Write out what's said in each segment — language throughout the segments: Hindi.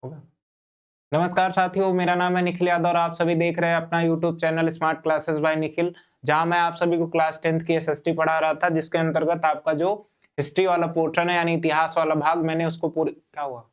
होगा। नमस्कार साथियों, मेरा नाम है निखिल यादव और आप सभी देख रहे हैं अपना YouTube channel smart classes bye Nikhil, जहां मैं आप सभी को क्लास 10th की एसएसटी पढ़ा रहा था, जिसके अंतर्गत आपका जो हिस्ट्री वाला पोर्शन है यानी इतिहास वाला भाग, मैंने उसको पूरी क्या हुआ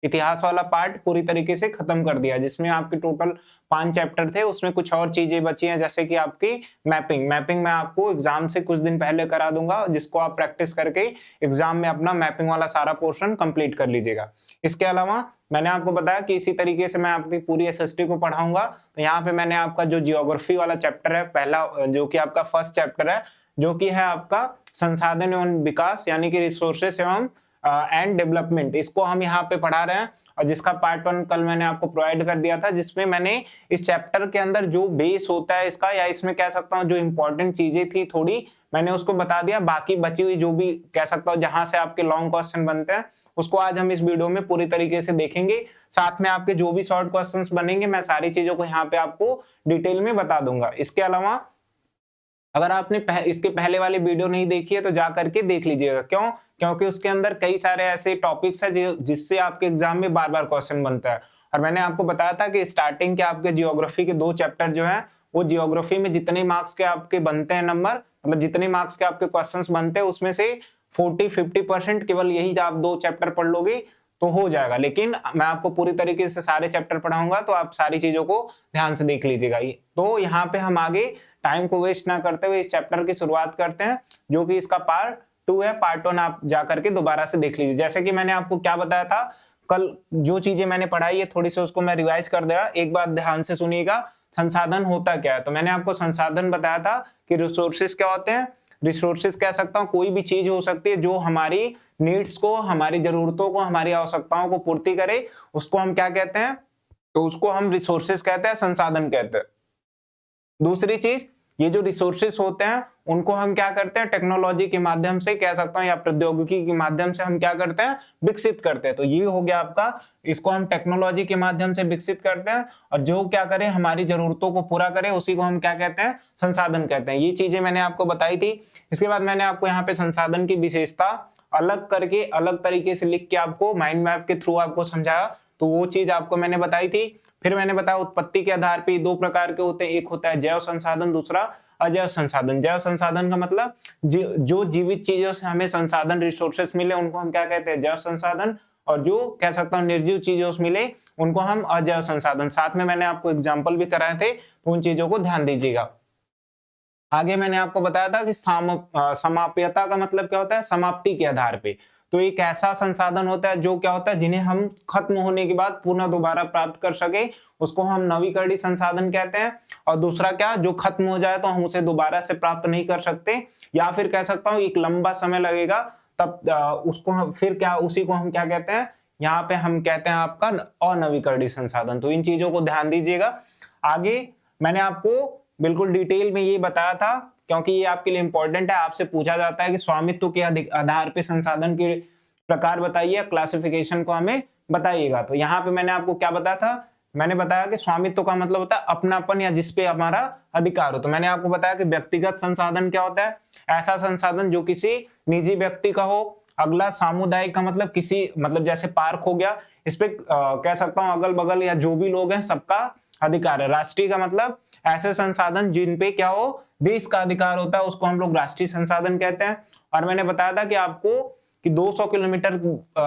इतिहास वाला पार्ट पूरी तरीके से खत्म कर दिया, जिसमें आपके टोटल 5 चैप्टर थे। उसमें कुछ और चीजें बची हैं, जैसे कि आपकी मैपिंग मैं आपको एग्जाम से कुछ दिन पहले करा दूंगा, जिसको आप प्रैक्टिस करके एग्जाम में अपना मैपिंग वाला सारा पोर्शन कंप्लीट कर लीजिएगा। इसके अलावा मैंने आपको बताया कि इसी तरीके से मैं आपकी पूरी एसएसटी को पढ़ाऊंगा। तो यहाँ पे मैंने आपका जो जियोग्राफी वाला चैप्टर है पहला, जो कि आपका फर्स्ट चैप्टर है, जो कि है आपका संसाधन एवं विकास यानी कि रिसोर्सेस एवं एंड डेवलपमेंट, इसको हम यहाँ पे पढ़ा रहे हैं। और जिसका पार्ट 1 कल मैंने आपको प्रोवाइड कर दिया था, जिसमें मैंने इस चैप्टर के अंदर जो बेस होता है इसका, या इसमें कह सकता हूँ जो इंपॉर्टेंट चीजें थी थोड़ी, मैंने उसको बता दिया। बाकी बची हुई जो भी कह सकता हूँ जहां से आपके लॉन्ग क्वेश्चन बनते हैं, उसको आज हम इस वीडियो में पूरी तरीके से देखेंगे। साथ में आपके जो भी शॉर्ट क्वेश्चंस बनेंगे, मैं सारी चीजों को यहाँ पे आपको डिटेल में बता दूंगा। इसके अलावा अगर आपने इसके पहले वाली वीडियो नहीं देखी है तो जा करके देख लीजिएगा। क्यों? क्योंकि उसके अंदर कई सारे ऐसे टॉपिक्स है जिससे आपके एग्जाम में बार बार क्वेश्चन बनता है। और मैंने आपको बताया था कि स्टार्टिंग के आपके जियोग्राफी के 2 चैप्टर जो है, वो जियोग्राफी में जितने मार्क्स के आपके बनते हैं नंबर, मतलब जितने मार्क्स के आपके क्वेश्चन बनते हैं, उसमें से 40-50% केवल यही आप 2 चैप्टर पढ़ लोगे तो हो जाएगा। लेकिन मैं आपको पूरी तरीके से सारे चैप्टर पढ़ाऊंगा, तो आप सारी चीजों को ध्यान से देख लीजिएगा। तो यहाँ पे हम आगे टाइम को वेस्ट ना करते हुए इस चैप्टर की शुरुआत करते हैं, जो कि इसका पार्ट 2 है। पार्ट 1 आप जाकर के दोबारा से देख लीजिए। जैसे कि मैंने आपको क्या बताया था, कल जो चीजें मैंने पढ़ाई है थोड़ी सी उसको मैं रिवाइज कर दे रहा। एक बात ध्यान से सुनिएगा, संसाधन होता क्या है। तो मैंने आपको संसाधन बताया था कि रिसोर्सेस क्या होते हैं। रिसोर्सेस कह सकता हूँ कोई भी चीज हो सकती है जो हमारी नीड्स को, हमारी जरूरतों को, हमारी आवश्यकताओं को पूर्ति करे, उसको हम क्या कहते हैं, तो उसको हम रिसोर्सेस कहते हैं, संसाधन कहते हैं। दूसरी चीज, ये जो रिसोर्सेस होते हैं उनको हम क्या करते हैं, टेक्नोलॉजी के माध्यम से कह सकता हूं या प्रौद्योगिकी के माध्यम से हम क्या करते हैं, विकसित करते हैं। तो ये हो गया आपका, इसको हम टेक्नोलॉजी के माध्यम से विकसित करते हैं। और जो क्या करें, हमारी जरूरतों को पूरा करे, उसी को हम क्या कहते हैं, संसाधन कहते हैं। ये चीजें मैंने आपको बताई थी। इसके बाद मैंने आपको यहाँ पे संसाधन की विशेषता अलग करके, अलग तरीके से लिख के आपको माइंड मैप के थ्रू आपको समझाया, तो वो चीज आपको मैंने बताई थी। फिर मैंने बताया उत्पत्ति के आधार पे 2 प्रकार के होते हैं, एक होता है जैव संसाधन, दूसरा अजैव संसाधन। जैव संसाधन का मतलब जो जीवित चीजों से हमें संसाधन रिसोर्सेस मिले उनको हम क्या कहते हैं, जैव संसाधन। और जो कह सकता हूँ निर्जीव चीजों से मिले उनको हम अजैव संसाधन। साथ में मैंने आपको एग्जाम्पल भी कराए थे, तो उन चीजों को ध्यान दीजिएगा। आगे मैंने आपको बताया था कि समाप्यता का मतलब क्या होता है, समाप्ति के आधार पे। तो एक ऐसा संसाधन होता है जो क्या होता है, जिन्हें हम खत्म होने के बाद पुनः दोबारा प्राप्त कर सके, उसको हम नवीकरणीय संसाधन कहते हैं। और दूसरा क्या, जो खत्म हो जाए तो हम उसे दोबारा से प्राप्त नहीं कर सकते, या फिर कह सकता हूँ एक लंबा समय लगेगा, तब उसको हम फिर क्या, उसी को हम क्या कहते हैं, यहाँ पे हम कहते हैं आपका अनवीकरणीय संसाधन। तो इन चीजों को ध्यान दीजिएगा। आगे मैंने आपको बिल्कुल डिटेल में ये बताया था, क्योंकि ये आपके लिए इंपॉर्टेंट है। आपसे पूछा जाता है कि स्वामित्व के आधार पे संसाधन के प्रकार बताइए, क्लासिफिकेशन को हमें बताइएगा। तो यहाँ पे मैंने आपको क्या बताया था, मैंने बताया कि स्वामित्व का मतलब होता है अपनापन, या जिसपे हमारा अधिकार हो। तो मैंने आपको बताया कि व्यक्तिगत संसाधन क्या होता है, ऐसा संसाधन जो किसी निजी व्यक्ति का हो। अगला सामुदायिक का मतलब किसी, मतलब जैसे पार्क हो गया, इस पे कह सकता हूँ अगल बगल या जो भी लोग हैं सबका अधिकार है। राष्ट्रीय का मतलब ऐसे संसाधन जिन पे क्या हो, देश का अधिकार होता है, उसको हम लोग राष्ट्रीय संसाधन कहते हैं। और मैंने बताया था कि आपको कि 200 किलोमीटर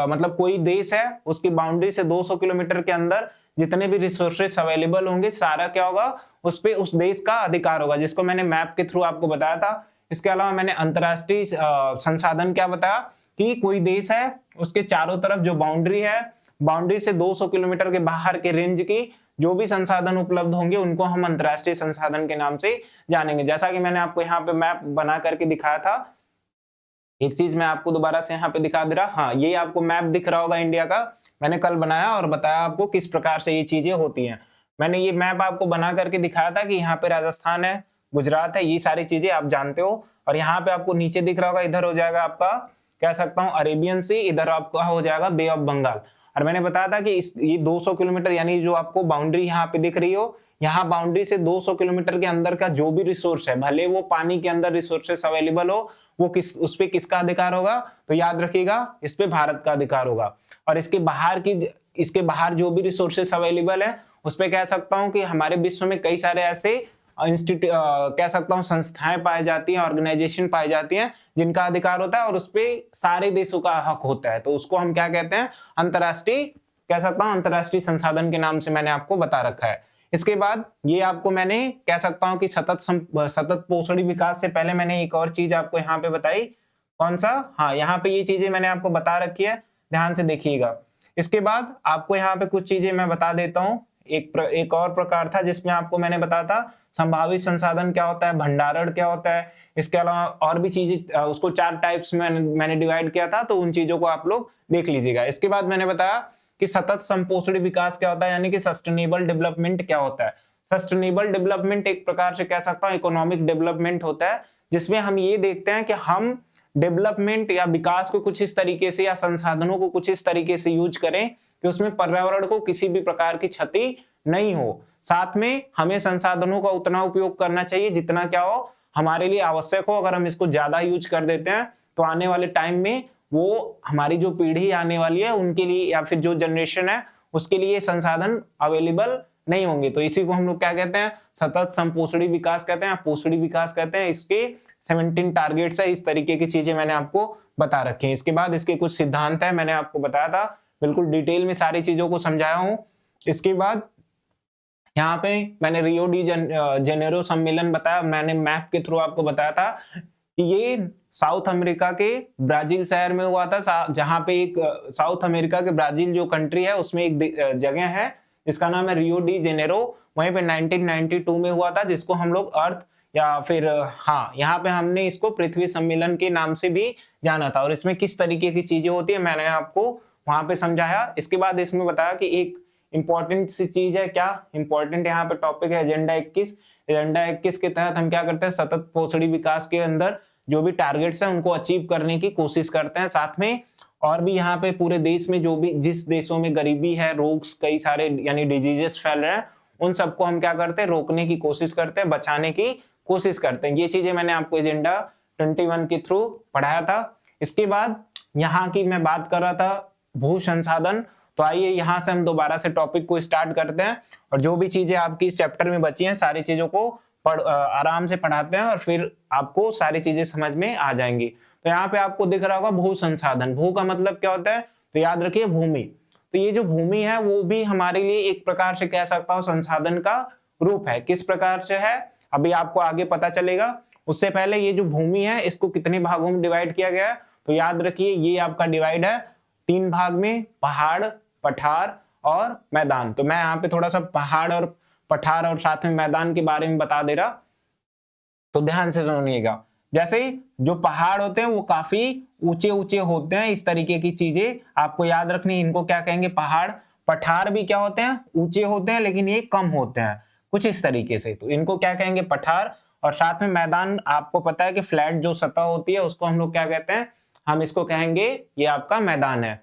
मतलब कोई देश है, उसकी बाउंड्री से 200 किलोमीटर के अंदर जितने भी रिसोर्सेस अवेलेबल होंगे, सारा क्या होगा, उस पे उस देश का अधिकार होगा, जिसको मैंने मैप के थ्रू आपको बताया था। इसके अलावा मैंने अंतरराष्ट्रीय संसाधन क्या बताया, कि कोई देश है, उसके चारों तरफ जो बाउंड्री है, बाउंड्री से 200 किलोमीटर के बाहर के रेंज की जो भी संसाधन उपलब्ध होंगे, उनको हम अंतरराष्ट्रीय संसाधन के नाम से जानेंगे। जैसा कि मैंने आपको यहाँ पे मैप बना करके दिखाया था, एक चीज मैं आपको दोबारा से यहाँ पे दिखा दे रहा। हाँ, ये आपको मैप दिख रहा होगा इंडिया का। मैंने कल बनाया और बताया आपको किस प्रकार से ये चीजें होती हैं। मैंने ये मैप आपको बना करके दिखाया था कि यहाँ पे राजस्थान है, गुजरात है, ये सारी चीजें आप जानते हो। और यहाँ पे आपको नीचे दिख रहा होगा, इधर हो जाएगा आपका, कह सकता हूँ अरेबियन सी, इधर आपका हो जाएगा बे ऑफ बंगाल। और मैंने बताया था कि ये 200 किलोमीटर यानी जो आपको बाउंड्री यहाँ पे दिख रही हो, यहाँ बाउंड्री से 200 किलोमीटर के अंदर का जो भी रिसोर्स है, भले वो पानी के अंदर रिसोर्सेस अवेलेबल हो, वो उस पे किसका अधिकार होगा? तो याद रखिएगा, इस पे भारत का अधिकार होगा। और इसके बाहर जो भी रिसोर्सेस अवेलेबल है उस पे कह सकता हूं कि हमारे विश्व में कई सारे ऐसे कह सकता हूं संस्थाएं पाई जाती हैं, ऑर्गेनाइजेशन पाई जाती हैं जिनका अधिकार होता है और उस पे सारे देशों का हक होता है। तो उसको हम क्या कहते हैं? अंतरराष्ट्रीय, कह सकता हूं अंतरराष्ट्रीय संसाधन के नाम से मैंने आपको बता रखा है। इसके बाद ये आपको मैंने कह सकता हूं कि सतत पोषण विकास से पहले मैंने एक और चीज आपको यहाँ पे बताई। कौन सा? हाँ, यहाँ पे ये चीजें मैंने आपको बता रखी है, ध्यान से देखिएगा। इसके बाद आपको यहाँ पे कुछ चीजें मैं बता देता हूँ। एक और प्रकार था जिसमें आपको मैंने बताया था संभावित संसाधन क्या होता है, भंडारण क्या होता है। इसके अलावा और भी चीजें, उसको 4 टाइप्स में मैंने डिवाइड किया था, तो उन चीजों को आप लोग देख लीजिएगा। इसके बाद मैंने बताया कि सतत संपोषणी विकास क्या होता है, यानी कि सस्टेनेबल डेवलपमेंट क्या होता है। सस्टेनेबल डेवलपमेंट एक प्रकार से कह सकता हूं इकोनॉमिक डेवलपमेंट होता है, जिसमें हम ये देखते हैं कि हम डेवलपमेंट या विकास को कुछ इस तरीके से या संसाधनों को कुछ इस तरीके से यूज करें कि उसमें पर्यावरण को किसी भी प्रकार की क्षति नहीं हो। साथ में हमें संसाधनों का उतना उपयोग करना चाहिए जितना क्या हो हमारे लिए आवश्यक हो। अगर हम इसको ज्यादा यूज कर देते हैं तो आने वाले टाइम में वो हमारी जो पीढ़ी आने वाली है उनके लिए या फिर जो जनरेशन है उसके लिए संसाधन अवेलेबल नहीं होंगे। तो इसी को हम लोग क्या कहते हैं? सतत संपोषणी विकास कहते हैं, पोषणी विकास कहते हैं। इसके 17 टारगेट्स है। इस तरीके की चीजें मैंने आपको बता रखी हैं। इसके बाद इसके कुछ सिद्धांत है, मैंने आपको बताया था, बिल्कुल डिटेल में सारी चीजों को समझाया हूं। इसके बाद यहाँ पे मैंने रियो डी जेनेरो सम्मेलन बताया, मैंने मैप के थ्रू आपको बताया था कि ये साउथ अमेरिका के ब्राजील शहर में हुआ था, जहां पे एक साउथ अमेरिका के ब्राजील जो कंट्री है उसमें एक जगह है जिसका नाम है रियो डी जेनेरो। वहीं पे 1992 में हुआ था, जिसको हम लोग अर्थ या फिर हाँ यहाँ पे हमने इसको पृथ्वी सम्मेलन के नाम से भी जाना था। और इसमें किस तरीके की चीजें होती है मैंने आपको वहां पे समझाया। इसके बाद इसमें बताया कि एक इंपॉर्टेंट सी चीज है, क्या इंपॉर्टेंट यहाँ पे टॉपिक है एजेंडा 21। एजेंडा 21 के तहत हम क्या करते हैं? सतत पोषणी विकास के अंदर जो भी टारगेट्स हैं उनको अचीव करने की कोशिश करते हैं। साथ में और भी यहाँ पे पूरे देश में जो भी जिस देशों में गरीबी है, रोग कई सारे यानी डिजीजेस फैल रहे हैं, उन सबको हम क्या करते हैं? रोकने की कोशिश करते हैं, बचाने की कोशिश करते हैं। ये चीजें मैंने आपको एजेंडा 21 के थ्रू पढ़ाया था। इसके बाद यहाँ की मैं बात कर रहा था भू संसाधन। तो आइए यहाँ से हम दोबारा से टॉपिक को स्टार्ट करते हैं और जो भी चीजें आपकी इस चैप्टर में बची हैं सारी चीजों को आराम से पढ़ाते हैं और फिर आपको सारी चीजें समझ में आ जाएंगी। तो यहाँ पे आपको दिख रहा होगा भू संसाधन। भू का मतलब क्या होता है? तो याद रखिए भूमि। तो ये जो भूमि है वो भी हमारे लिए एक प्रकार से कह सकता हूँ संसाधन का रूप है। किस प्रकार से है अभी आपको आगे पता चलेगा। उससे पहले ये जो भूमि है इसको कितने भागों में डिवाइड किया गया है? तो याद रखिए ये आपका डिवाइड है 3 भाग में, पहाड़, पठार और मैदान। तो मैं यहाँ पे थोड़ा सा पहाड़ और पठार और साथ में मैदान के बारे में बता दे रहा, तो ध्यान से सुनिएगा। जैसे जो पहाड़ होते हैं वो काफी ऊंचे ऊंचे होते हैं, इस तरीके की चीजें आपको याद रखनी, इनको क्या कहेंगे? पहाड़। पठार भी क्या होते हैं? ऊंचे होते हैं लेकिन ये कम होते हैं कुछ इस तरीके से, तो इनको क्या कहेंगे? पठार। और साथ में मैदान, आपको पता है कि फ्लैट जो सतह होती है उसको हम लोग क्या कहते हैं? हम इसको कहेंगे ये आपका मैदान है।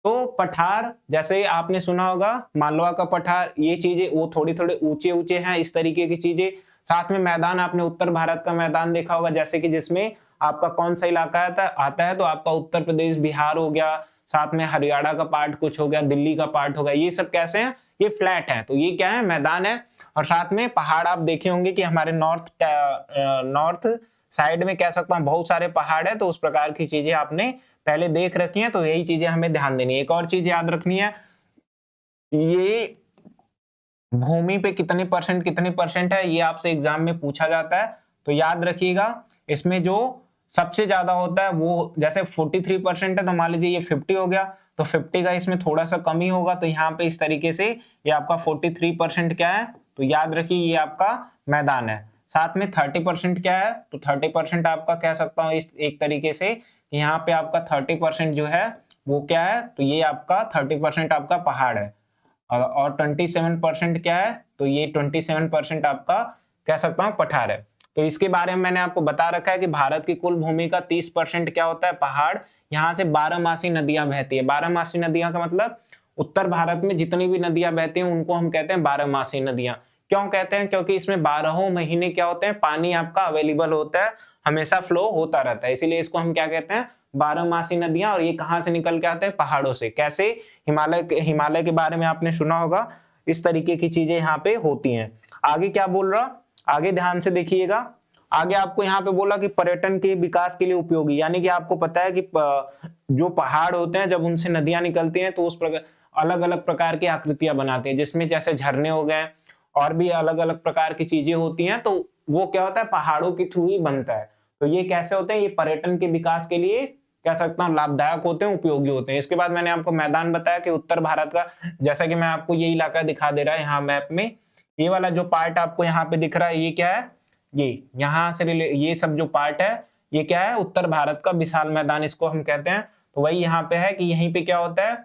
तो पठार जैसे आपने सुना होगा मालवा का पठार, ये चीजें वो थोड़ी थोड़े ऊंचे ऊंचे हैं, इस तरीके की चीजें। साथ में मैदान, आपने उत्तर भारत का मैदान देखा होगा, जैसे कि जिसमें आपका कौन सा इलाका आता है? तो आपका उत्तर प्रदेश, बिहार हो गया, साथ में हरियाणा का पार्ट कुछ हो गया, दिल्ली का पार्ट हो गया, ये सब कैसे हैं? ये फ्लैट है, तो ये क्या है? मैदान है। और साथ में पहाड़ आप देखे होंगे कि हमारे नॉर्थ साइड में कह सकता हूँ बहुत सारे पहाड़ है, तो उस प्रकार की चीजें आपने पहले देख रखी है, तो यही चीजें हमें ध्यान देनी है। एक और चीज याद रखनी है, ये भूमि पे कितने परसेंट है, ये आपसे एग्जाम में पूछा जाता है। तो याद रखिएगा इसमें जो सबसे ज्यादा होता है वो जैसे 43% है, तो मान लीजिए ये 50 हो गया, तो 50 का इसमें थोड़ा सा कमी होगा, तो यहाँ पे इस तरीके से ये आपका 43% क्या है? तो याद रखिए ये आपका मैदान है। साथ में 30% क्या है? तो 30% आपका कह सकता हूँ इस एक तरीके से, यहाँ पे आपका 30% जो है वो क्या है? तो ये आपका 30% आपका पहाड़ है। और 27% क्या है? तो ये 27% आपका कह सकता हूँ पठार है। तो इसके बारे में मैंने आपको बता रखा है कि भारत की कुल भूमि का 30% क्या होता है? पहाड़। यहाँ से 12मासी नदियां बहती है। 12मासी नदियां का मतलब उत्तर भारत में जितनी भी नदियां बहती हैं उनको हम कहते हैं 12मासी नदियां। क्यों कहते हैं? क्योंकि इसमें 12 महीने क्या होते हैं? पानी आपका अवेलेबल होता है। हमेशा फ्लो होता रहता है, इसीलिए इसको हम क्या कहते हैं, बारहमासी नदियां। और ये कहां से निकल के आते हैं, पहाड़ों से। कैसे, हिमालय के बारे में आपने सुना होगा, इस तरीके की चीजें यहाँ पे होती हैं। आगे क्या बोल रहा, आगे ध्यान से देखिएगा। आगे आपको यहाँ पे बोला कि पर्यटन के विकास के लिए उपयोगी, यानी कि आपको पता है कि जो पहाड़ होते हैं जब उनसे नदियां निकलती हैं तो उस प्रकार अलग अलग प्रकार की आकृतियां बनाते हैं, जिसमें जैसे झरने हो गए और भी अलग अलग प्रकार की चीजें होती हैं, तो वो क्या होता है, पहाड़ों के थ्रू ही बनता है। तो ये कैसे होते हैं, ये पर्यटन के विकास के लिए कह सकता हूँ लाभदायक होते हैं, उपयोगी होते हैं। इसके बाद मैंने आपको मैदान बताया कि उत्तर भारत का, जैसा कि मैं आपको ये इलाका दिखा दे रहा है यहाँ मैप में, ये वाला जो पार्ट आपको यहाँ पे दिख रहा है, ये क्या है, ये यहाँ से ये सब जो पार्ट है ये क्या है, उत्तर भारत का विशाल मैदान इसको हम कहते हैं। तो वही यहाँ पे है कि यहीं पे क्या होता है,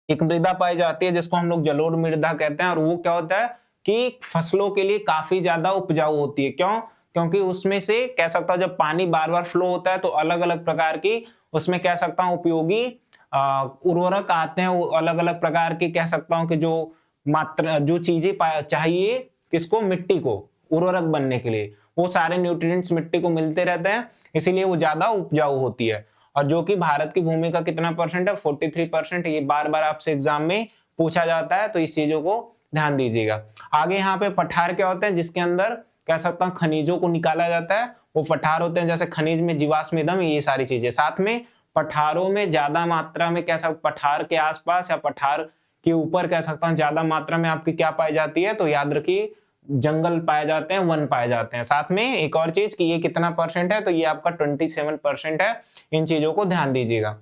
एक मृदा पाई जाती है जिसको हम लोग जलोढ़ मृदा कहते हैं, और वो क्या होता है कि फसलों के लिए काफी ज्यादा उपजाऊ होती है। क्यों, क्योंकि उसमें से कह सकता हूँ जब पानी बार बार फ्लो होता है तो अलग अलग प्रकार की उसमें कह सकता हूँ उपयोगी उर्वरक आते हैं, अलग अलग प्रकार की कह सकता हूँ कि जो मात्रा, जो चीजें चाहिए किसको, मिट्टी को उर्वरक बनने के लिए, वो सारे न्यूट्रिएंट्स मिट्टी को मिलते रहते हैं, इसीलिए वो ज्यादा उपजाऊ होती है। और जो कि भारत की भूमि का कितना परसेंट है, 43%। ये बार बार आपसे एग्जाम में पूछा जाता है, तो इस चीजों को ध्यान दीजिएगा। आगे यहाँ पे पठार क्या होते हैं, जिसके अंदर कह सकता हूँ खनिजों को निकाला जाता है, वो पठार होते हैं। जैसे खनिज में जीवाश्म ईंधन, ये सारी चीजें। साथ में पठारों में ज्यादा मात्रा में कह सकता, पठार के आसपास या पठार के ऊपर कह सकता हूँ ज्यादा मात्रा में आपकी क्या पाई जाती है, तो याद रखिए जंगल पाए जाते हैं, वन पाए जाते हैं। साथ में एक और चीज कि ये कितना परसेंट है, तो ये आपका 27% है। इन चीजों को ध्यान दीजिएगा।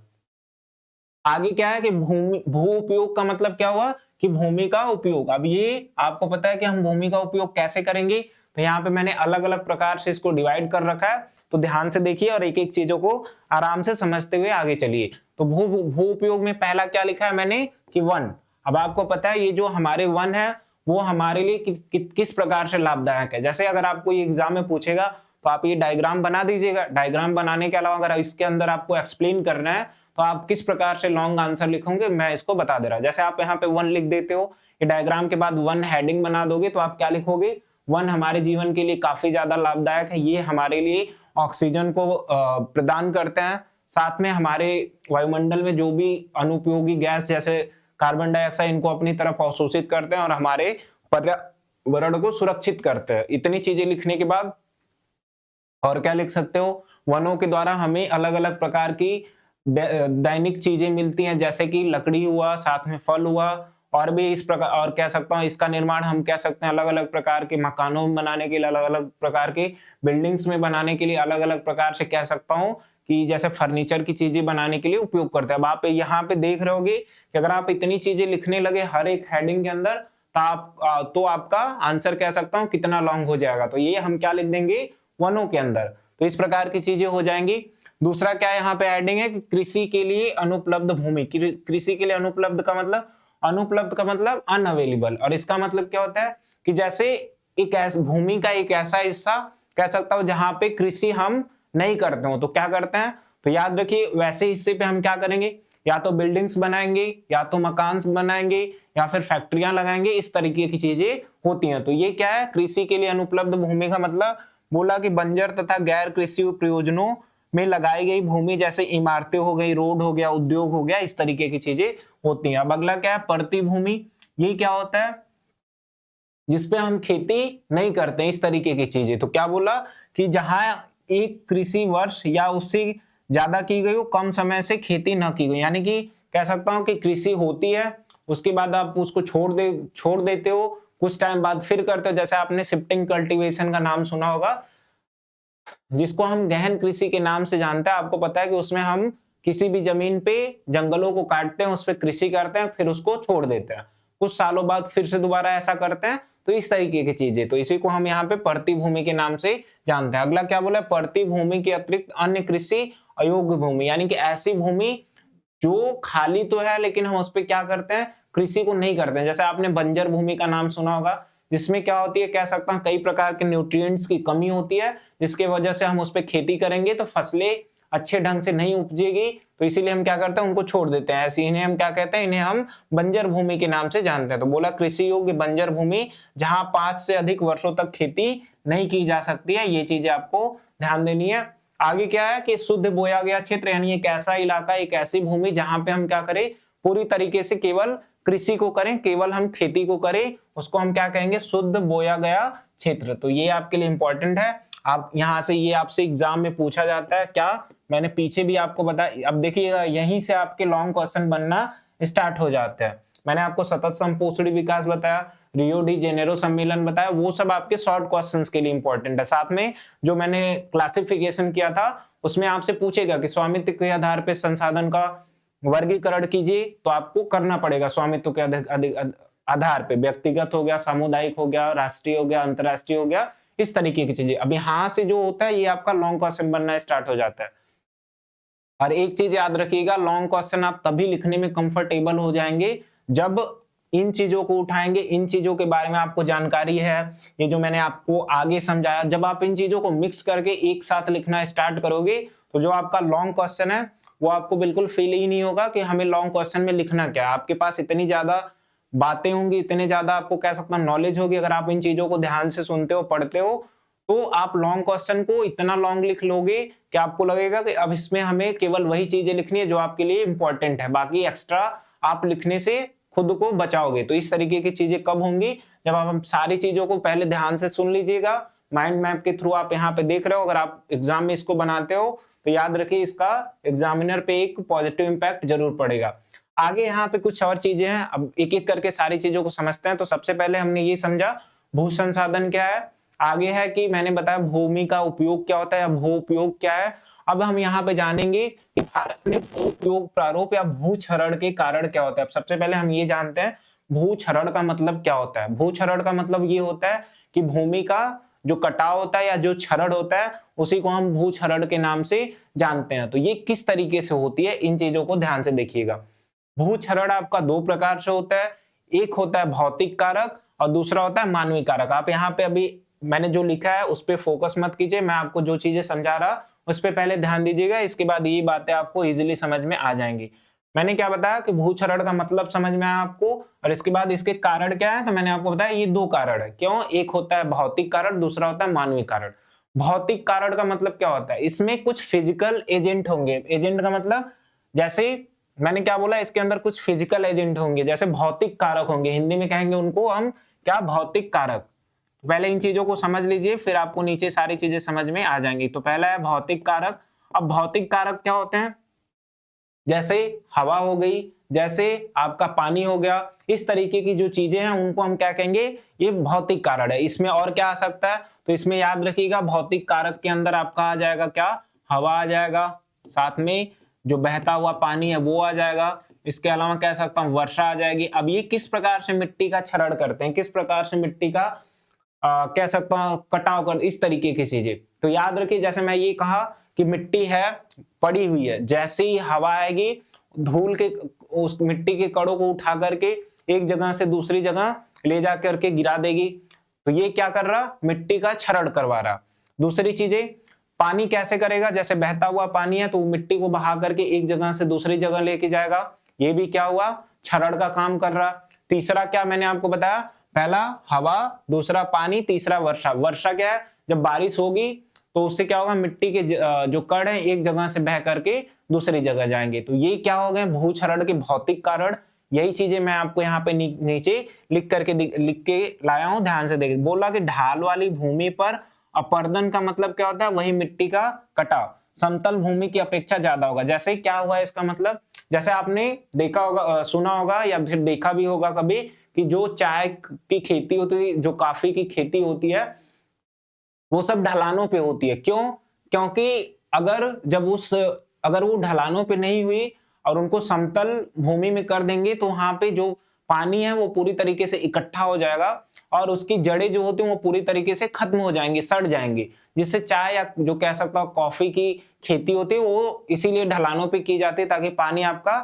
आगे क्या है कि भू उपयोग का मतलब क्या हुआ कि भूमि का उपयोग। अब ये आपको पता है कि हम भूमि का उपयोग कैसे करेंगे, तो यहाँ पे मैंने अलग अलग प्रकार से इसको डिवाइड कर रखा है, तो ध्यान से देखिए और एक एक चीजों को आराम से समझते हुए आगे चलिए। तो भू उपयोग में पहला क्या लिखा है मैंने कि वन। अब आपको पता है ये जो हमारे वन है वो हमारे लिए किस प्रकार से लाभदायक है। जैसे अगर आपको ये एग्जाम में पूछेगा तो आप ये डायग्राम बना दीजिएगा। डायग्राम बनाने के अलावा अगर इसके अंदर आपको एक्सप्लेन करना है तो आप किस प्रकार से लॉन्ग आंसर लिखोगे, मैं इसको बता दे रहा हूं। जैसे आप यहाँ पे वन लिख देते हो, ये डायग्राम के बाद वन हेडिंग बना दोगे, तो आप क्या लिखोगे, वन हमारे जीवन के लिए काफी ज्यादा लाभदायक है, ये हमारे लिए ऑक्सीजन को प्रदान करते हैं, साथ में हमारे वायुमंडल में जो भी अनुपयोगी गैस जैसे कार्बन डाइऑक्साइड इनको अपनी तरफ अवशोषित करते हैं और हमारे पर्यावरण को सुरक्षित करते हैं। इतनी चीजें लिखने के बाद और क्या लिख सकते हो, वनों के द्वारा हमें अलग अलग प्रकार की दैनिक चीजें मिलती हैं, जैसे कि लकड़ी हुआ, साथ में फल हुआ, और भी इस प्रकार, और कह सकता हूँ इसका निर्माण हम कह सकते हैं अलग अलग प्रकार के मकानों में बनाने के लिए, अलग अलग प्रकार के बिल्डिंग्स में बनाने के लिए, अलग अलग प्रकार से कह सकता हूँ कि जैसे फर्नीचर की चीजें बनाने के लिए उपयोग करते हैं। अब आप यहाँ पे देख रहे होगे कि अगर आप इतनी चीजें लिखने लगे हर एक हेडिंग के अंदर, तो आपका आंसर कह सकता हूँ कितना लॉन्ग हो जाएगा। तो ये हम क्या लिख देंगे, वनों के अंदर। तो इस प्रकार की चीजें हो जाएंगी। दूसरा क्या यहाँ पे एडिंग है कि कृषि के लिए अनुपलब्ध भूमि। कृषि के लिए अनुपलब्ध का मतलब, अनुपलब्ध का मतलब अनअवेलेबल, और इसका मतलब क्या होता है कि जैसे एक भूमि का एक ऐसा हिस्सा कह सकता हूं जहां पे कृषि हम नहीं करते हो, तो क्या करते हैं, तो याद रखिए वैसे हिस्से पे हम क्या करेंगे, या तो बिल्डिंग्स बनाएंगे, या तो मकान बनाएंगे, या फिर फैक्ट्रियां लगाएंगे, इस तरीके की चीजें होती हैं। तो ये क्या है, कृषि के लिए अनुपलब्ध भूमि का मतलब बोला कि बंजर तथा गैर कृषि प्रयोजनों में लगाई गई भूमि, जैसे इमारतें हो गई, रोड हो गया, उद्योग हो गया, इस तरीके की चीजें होती हैं। अब अगला क्या है, परती भूमि। ये क्या होता है, जिसपे हम खेती नहीं करते, इस तरीके की चीजें। तो क्या बोला कि जहां एक कृषि वर्ष या उससे ज्यादा की गई हो, कम समय से खेती न की गई, यानी कि कह सकता हूं कि कृषि होती है, उसके बाद आप उसको छोड़ देते हो, कुछ टाइम बाद फिर करते हो। जैसे आपने शिफ्टिंग कल्टीवेशन का नाम सुना होगा, जिसको हम गहन कृषि के नाम से जानते हैं। आपको पता है कि उसमें हम किसी भी जमीन पे जंगलों को काटते हैं, उस पर कृषि करते हैं, फिर उसको छोड़ देते हैं, कुछ सालों बाद फिर से दोबारा ऐसा करते हैं। तो इस तरीके की चीजें, तो इसी को हम यहाँ पे परती भूमि के नाम से जानते हैं। अगला क्या बोला, परती भूमि के अतिरिक्त अन्य कृषि अयोग्य भूमि, यानी कि ऐसी भूमि जो खाली तो है लेकिन हम उस पर क्या करते हैं, कृषि को नहीं करते हैं। जैसे आपने बंजर भूमि का नाम सुना होगा, जिसमें क्या होती है, कह सकता हूं कई प्रकार के न्यूट्रिएंट्स की कमी होती है, जिसके वजह से हम उस पर खेती करेंगे तो फसलें अच्छे ढंग से नहीं उपजेगी, तो इसीलिए हम क्या करते हैं, उनको छोड़ देते हैं। ऐसे इन्हें हम क्या कहते हैं, इन्हें हम बंजर भूमि के नाम से जानते हैं। तो बोला कृषि योग्य बंजर भूमि जहां 5 से अधिक वर्षों तक खेती नहीं की जा सकती है, ये चीजें आपको ध्यान देनी है। आगे क्या है कि शुद्ध बोया गया क्षेत्र, यानी एक ऐसा इलाका, एक ऐसी भूमि जहां पे हम क्या करें, पूरी तरीके से केवल कृषि को करें, केवल हम खेती को करें, उसको हम क्या कहेंगे, शुद्ध बोया गया क्षेत्र। तो ये आपके लिए इंपॉर्टेंट है। आप यहां से, ये आपसे एग्जाम में पूछा जाता है क्या, मैंने पीछे भी आपको बताया। अब देखिएगा यहीं से आपके लॉन्ग क्वेश्चन बनना स्टार्ट हो जाते हैं। मैंने आपको सतत संपोषणी विकास बताया, रियो डी जेनेरो सम्मेलन बताया, वो सब आपके शॉर्ट क्वेश्चंस के लिए इंपॉर्टेंट है। साथ में जो मैंने क्लासिफिकेशन किया था उसमें आपसे पूछेगा कि स्वामित्व के आधार पर संसाधन का वर्गीकरण कीजिए, तो आपको करना पड़ेगा स्वामित्व के आधार पे, व्यक्तिगत हो गया, सामुदायिक हो गया, राष्ट्रीय हो गया, अंतरराष्ट्रीय हो गया, इस तरीके की चीजें। अब यहां से जो होता है ये आपका लॉन्ग क्वेश्चन बनना स्टार्ट हो जाता है। और एक चीज याद रखिएगा, लॉन्ग क्वेश्चन आप तभी लिखने में कंफर्टेबल हो जाएंगे जब इन चीजों को उठाएंगे, इन चीजों के बारे में आपको जानकारी है, ये जो मैंने आपको आगे समझाया, जब आप इन चीजों को मिक्स करके एक साथ लिखना स्टार्ट करोगे तो जो आपका लॉन्ग क्वेश्चन है वो आपको बिल्कुल फील ही नहीं होगा कि हमें लॉन्ग क्वेश्चन में लिखना क्या है। आपके पास इतनी ज्यादा बातें होंगी, इतने ज्यादा आपको कह सकता हूं नॉलेज होगी, अगर आप इन चीजों को ध्यान से सुनते हो, पढ़ते हो, तो आप लॉन्ग क्वेश्चन को इतना लॉन्ग लिख लोगे कि आपको लगेगा कि अब इसमें हमें केवल वही चीजें लिखनी है जो आपके लिए इंपॉर्टेंट है, बाकी एक्स्ट्रा आप लिखने से खुद को बचाओगे। तो इस तरीके की चीजें कब होंगी, जब आप सारी चीजों को पहले ध्यान से सुन लीजिएगा, माइंड मैप के थ्रू आप यहाँ पे देख रहे हो। अगर आप एग्जाम में इसको बनाते हो तो याद रखिए इसका एग्जामिनर पे एक पॉजिटिव इंपैक्ट जरूर पड़ेगा। आगे यहाँ पे कुछ और चीजें हैं, अब एक एक करके सारी चीजों को समझते हैं। तो सबसे पहले हमने ये समझा भू संसाधन क्या है, आगे है कि मैंने बताया भूमि का उपयोग क्या होता है या भू उपयोग क्या है। अब हम यहाँ पे जानेंगे कि भारत में भू उपयोग प्रारूप या भू क्षरण के कारण क्या होता है। अब सबसे पहले हम ये जानते हैं भू क्षरण का मतलब क्या होता है। भू क्षरण का मतलब ये होता है कि भूमि का जो कटाव होता है या जो क्षरण होता है उसी को हम भू क्षरण के नाम से जानते हैं। तो ये किस तरीके से होती है, इन चीजों को ध्यान से देखिएगा। भू क्षरण आपका दो प्रकार से होता है, एक होता है भौतिक कारक और दूसरा होता है मानवीय कारक। आप यहाँ पे अभी मैंने जो लिखा है उस पर फोकस मत कीजिए, मैं आपको जो चीजें समझा रहा उस पर पहले ध्यान दीजिएगा, इसके बाद ये बातें आपको इजिली समझ में आ जाएंगी। मैंने क्या बताया कि भू क्षरण का मतलब समझ में आया आपको, और इसके बाद इसके कारण क्या है, तो मैंने आपको बताया ये दो कारण है। क्यों, एक होता है भौतिक कारण, दूसरा होता है मानवीय कारण। भौतिक कारण का मतलब क्या होता है, इसमें कुछ फिजिकल एजेंट होंगे। एजेंट का मतलब जैसे मैंने क्या बोला, इसके अंदर कुछ फिजिकल एजेंट होंगे, जैसे भौतिक कारक होंगे, हिंदी में कहेंगे उनको हम क्या, भौतिक कारक। पहले इन चीजों को समझ लीजिए, फिर आपको नीचे सारी चीजें समझ में आ जाएंगी। तो पहला है भौतिक कारक। अब भौतिक कारक क्या होते हैं, जैसे हवा हो गई, जैसे आपका पानी हो गया, इस तरीके की जो चीजें हैं उनको हम क्या कहेंगे, ये भौतिक कारण है। इसमें और क्या आ सकता है, तो इसमें याद रखिएगा भौतिक कारक के अंदर आपका आ जाएगा क्या, हवा आ जाएगा, साथ में जो बहता हुआ पानी है वो आ जाएगा, इसके अलावा कह सकता हूं वर्षा आ जाएगी। अब ये किस प्रकार से मिट्टी का क्षरण करते हैं, किस प्रकार से मिट्टी का कह सकता हूं कटाव कर, इस तरीके की चीजें। तो याद रखिए, जैसे मैं ये कहा कि मिट्टी है पड़ी हुई है, जैसे ही हवा आएगी धूल के उस मिट्टी के कणों को उठा करके एक जगह से दूसरी जगह ले जा करके गिरा देगी। तो ये क्या कर रहा, मिट्टी का क्षरण करवा रहा। दूसरी चीजें, पानी कैसे करेगा, जैसे बहता हुआ पानी है तो मिट्टी को बहा करके एक जगह से दूसरी जगह लेके जाएगा, ये भी क्या हुआ, क्षरण का काम कर रहा। तीसरा क्या मैंने आपको बताया, पहला हवा, दूसरा पानी, तीसरा वर्षा। वर्षा क्या है, जब बारिश होगी तो उससे क्या होगा, मिट्टी के जो कण है एक जगह से बह करके दूसरी जगह जाएंगे। तो ये क्या हो गए, भू क्षरण के भौतिक कारण। यही चीजें मैं आपको यहाँ पे नीचे लिख के लाया हूं, ध्यान से देखिए। बोला कि ढाल वाली भूमि पर अपर्दन का मतलब क्या होता है, वही मिट्टी का कटाव समतल भूमि की अपेक्षा ज्यादा होगा। जैसे क्या हुआ इसका मतलब, जैसे आपने देखा होगा, सुना होगा या फिर देखा भी होगा कभी कि जो चाय की खेती होती है, जो कॉफी की खेती होती है, वो सब ढलानों पे होती है। क्यों, क्योंकि अगर वो ढलानों पे नहीं हुई और उनको समतल भूमि में कर देंगे तो वहां पे जो पानी है वो पूरी तरीके से इकट्ठा हो जाएगा और उसकी जड़ें जो होती हैं वो पूरी तरीके से खत्म हो जाएंगी, सड़ जाएंगी, जिससे चाय या जो कह सकता हूं कॉफी की खेती होती है वो इसीलिए ढलानों पे की जाती है, ताकि पानी आपका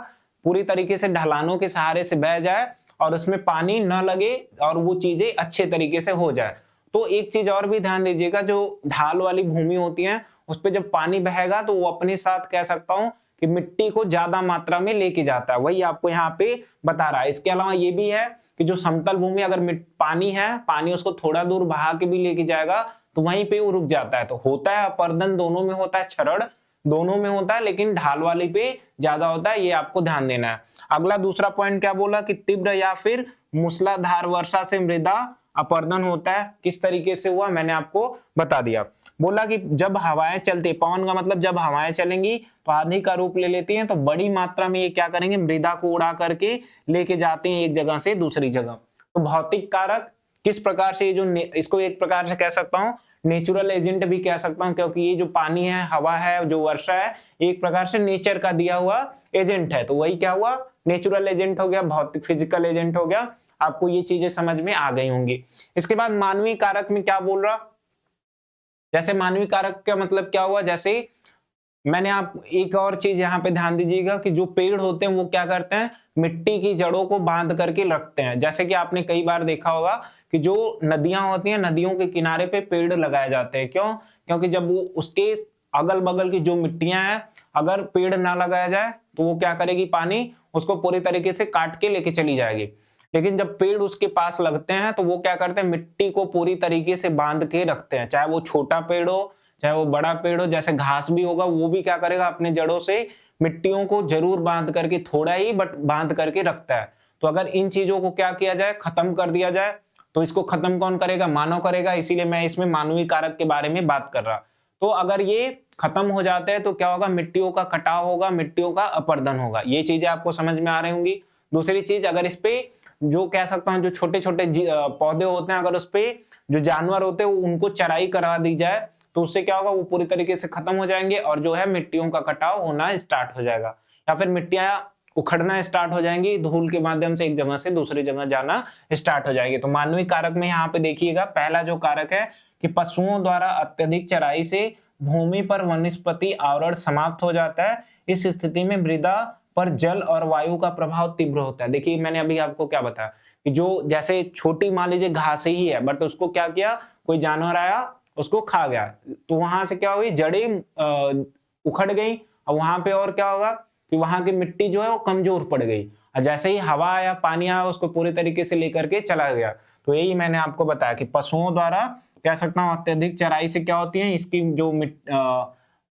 पूरी तरीके से ढलानों के सहारे से बह जाए और उसमें पानी न लगे और वो चीजें अच्छे तरीके से हो जाए। तो एक चीज और भी ध्यान दीजिएगा, जो ढाल वाली भूमि होती है उस पर जब पानी बहेगा तो वो अपने साथ कह सकता हूं कि मिट्टी को ज्यादा मात्रा में लेके जाता है, वही आपको यहाँ पे बता रहा है। इसके अलावा ये भी है कि जो समतल भूमि, अगर पानी है, पानी उसको थोड़ा दूर बहा के भी लेके जाएगा तो वहीं पे वो रुक जाता है। तो होता है अपर्दन दोनों में होता है, क्षरण दोनों में होता है, लेकिन ढाल वाली पे ज्यादा होता है, ये आपको ध्यान देना है। अगला दूसरा पॉइंट क्या बोला कि तीव्र या फिर मूसलाधार वर्षा से मृदा अपर्दन होता है। किस तरीके से हुआ मैंने आपको बता दिया। बोला कि जब हवाएं चलती, पवन का मतलब जब हवाएं चलेंगी तो आंधी का रूप ले लेती हैं, तो बड़ी मात्रा में ये क्या करेंगे, मृदा को उड़ा करके लेके जाते हैं एक जगह से दूसरी जगह। तो भौतिक कारक किस प्रकार से, ये जो इसको एक प्रकार से कह सकता हूं नेचुरल एजेंट भी कह सकता हूं, क्योंकि ये जो पानी है, हवा है, जो वर्षा है, एक प्रकार से नेचर का दिया हुआ एजेंट है। तो वही क्या हुआ, नेचुरल एजेंट हो गया, भौतिक फिजिकल एजेंट हो गया। आपको ये चीजें समझ में आ गई होंगी। इसके बाद मानवीय कारक में क्या बोल रहा, जैसे मानवीय कारक का मतलब क्या हुआ, जैसे मैंने आप एक और चीज यहाँ पे ध्यान दीजिएगा कि जो पेड़ होते हैं वो क्या करते हैं, मिट्टी की जड़ों को बांध करके रखते हैं। जैसे कि आपने कई बार देखा होगा कि जो नदियां होती हैं, नदियों के किनारे पे पेड़ लगाए जाते हैं। क्यों, क्योंकि जब वो उसके अगल बगल की जो मिट्टियां हैं, अगर पेड़ ना लगाया जाए तो वो क्या करेगी, पानी उसको पूरी तरीके से काट के लेके चली जाएगी। लेकिन जब पेड़ उसके पास लगते हैं तो वो क्या करते हैं, मिट्टी को पूरी तरीके से बांध के रखते हैं। चाहे वो छोटा पेड़ हो, चाहे वो बड़ा पेड़ हो, जैसे घास भी होगा वो भी क्या करेगा, अपने जड़ों से मिट्टियों को जरूर बांध करके, थोड़ा ही बट बांध करके रखता है। तो अगर इन चीजों को क्या किया जाए, खत्म कर दिया जाए, तो इसको खत्म कौन करेगा, मानव करेगा। इसीलिए मैं इसमें मानवीय कारक के बारे में बात कर रहा। तो अगर ये खत्म हो जाते हैं तो क्या होगा, मिट्टियों का कटाव होगा, मिट्टियों का अपर्दन होगा। ये चीजें आपको समझ में आ रही होंगी। दूसरी चीज, अगर इस पे जो कह सकता हूँ जो छोटे छोटे पौधे होते हैं, अगर उस पे जो जानवर होते हैं उनको चराई करा दी जाए तो उससे क्या होगा, वो पूरी तरीके से खत्म हो जाएंगे और जो है मिट्टियों का कटाव होना स्टार्ट हो जाएगा, या फिर मिट्टियां उखड़ना स्टार्ट हो जाएंगी, धूल के माध्यम से एक जगह से दूसरी जगह जाना स्टार्ट हो जाएगी। तो मानवीय कारक में यहाँ पे देखिएगा, पहला जो कारक है कि पशुओं द्वारा अत्यधिक चराई से भूमि पर वनस्पति आवरण समाप्त हो जाता है। इस स्थिति में मृदा पर जल और वायु का प्रभाव तीव्र होता है। देखिए मैंने अभी आपको क्या बताया कि जो जैसे छोटी मान लीजिए घास ही है, बट उसको क्या किया, कोई जानवर आया उसको खा गया, तो वहां से क्या हुई, जड़ें उखड़ गई। और वहां पे और क्या होगा कि वहां की मिट्टी जो है वो कमजोर पड़ गई, और जैसे ही हवा आया, पानी आया, उसको पूरी तरीके से लेकर के चला गया। तो यही मैंने आपको बताया कि पशुओं द्वारा कह सकता हूँ अत्यधिक चराई से क्या होती है, इसकी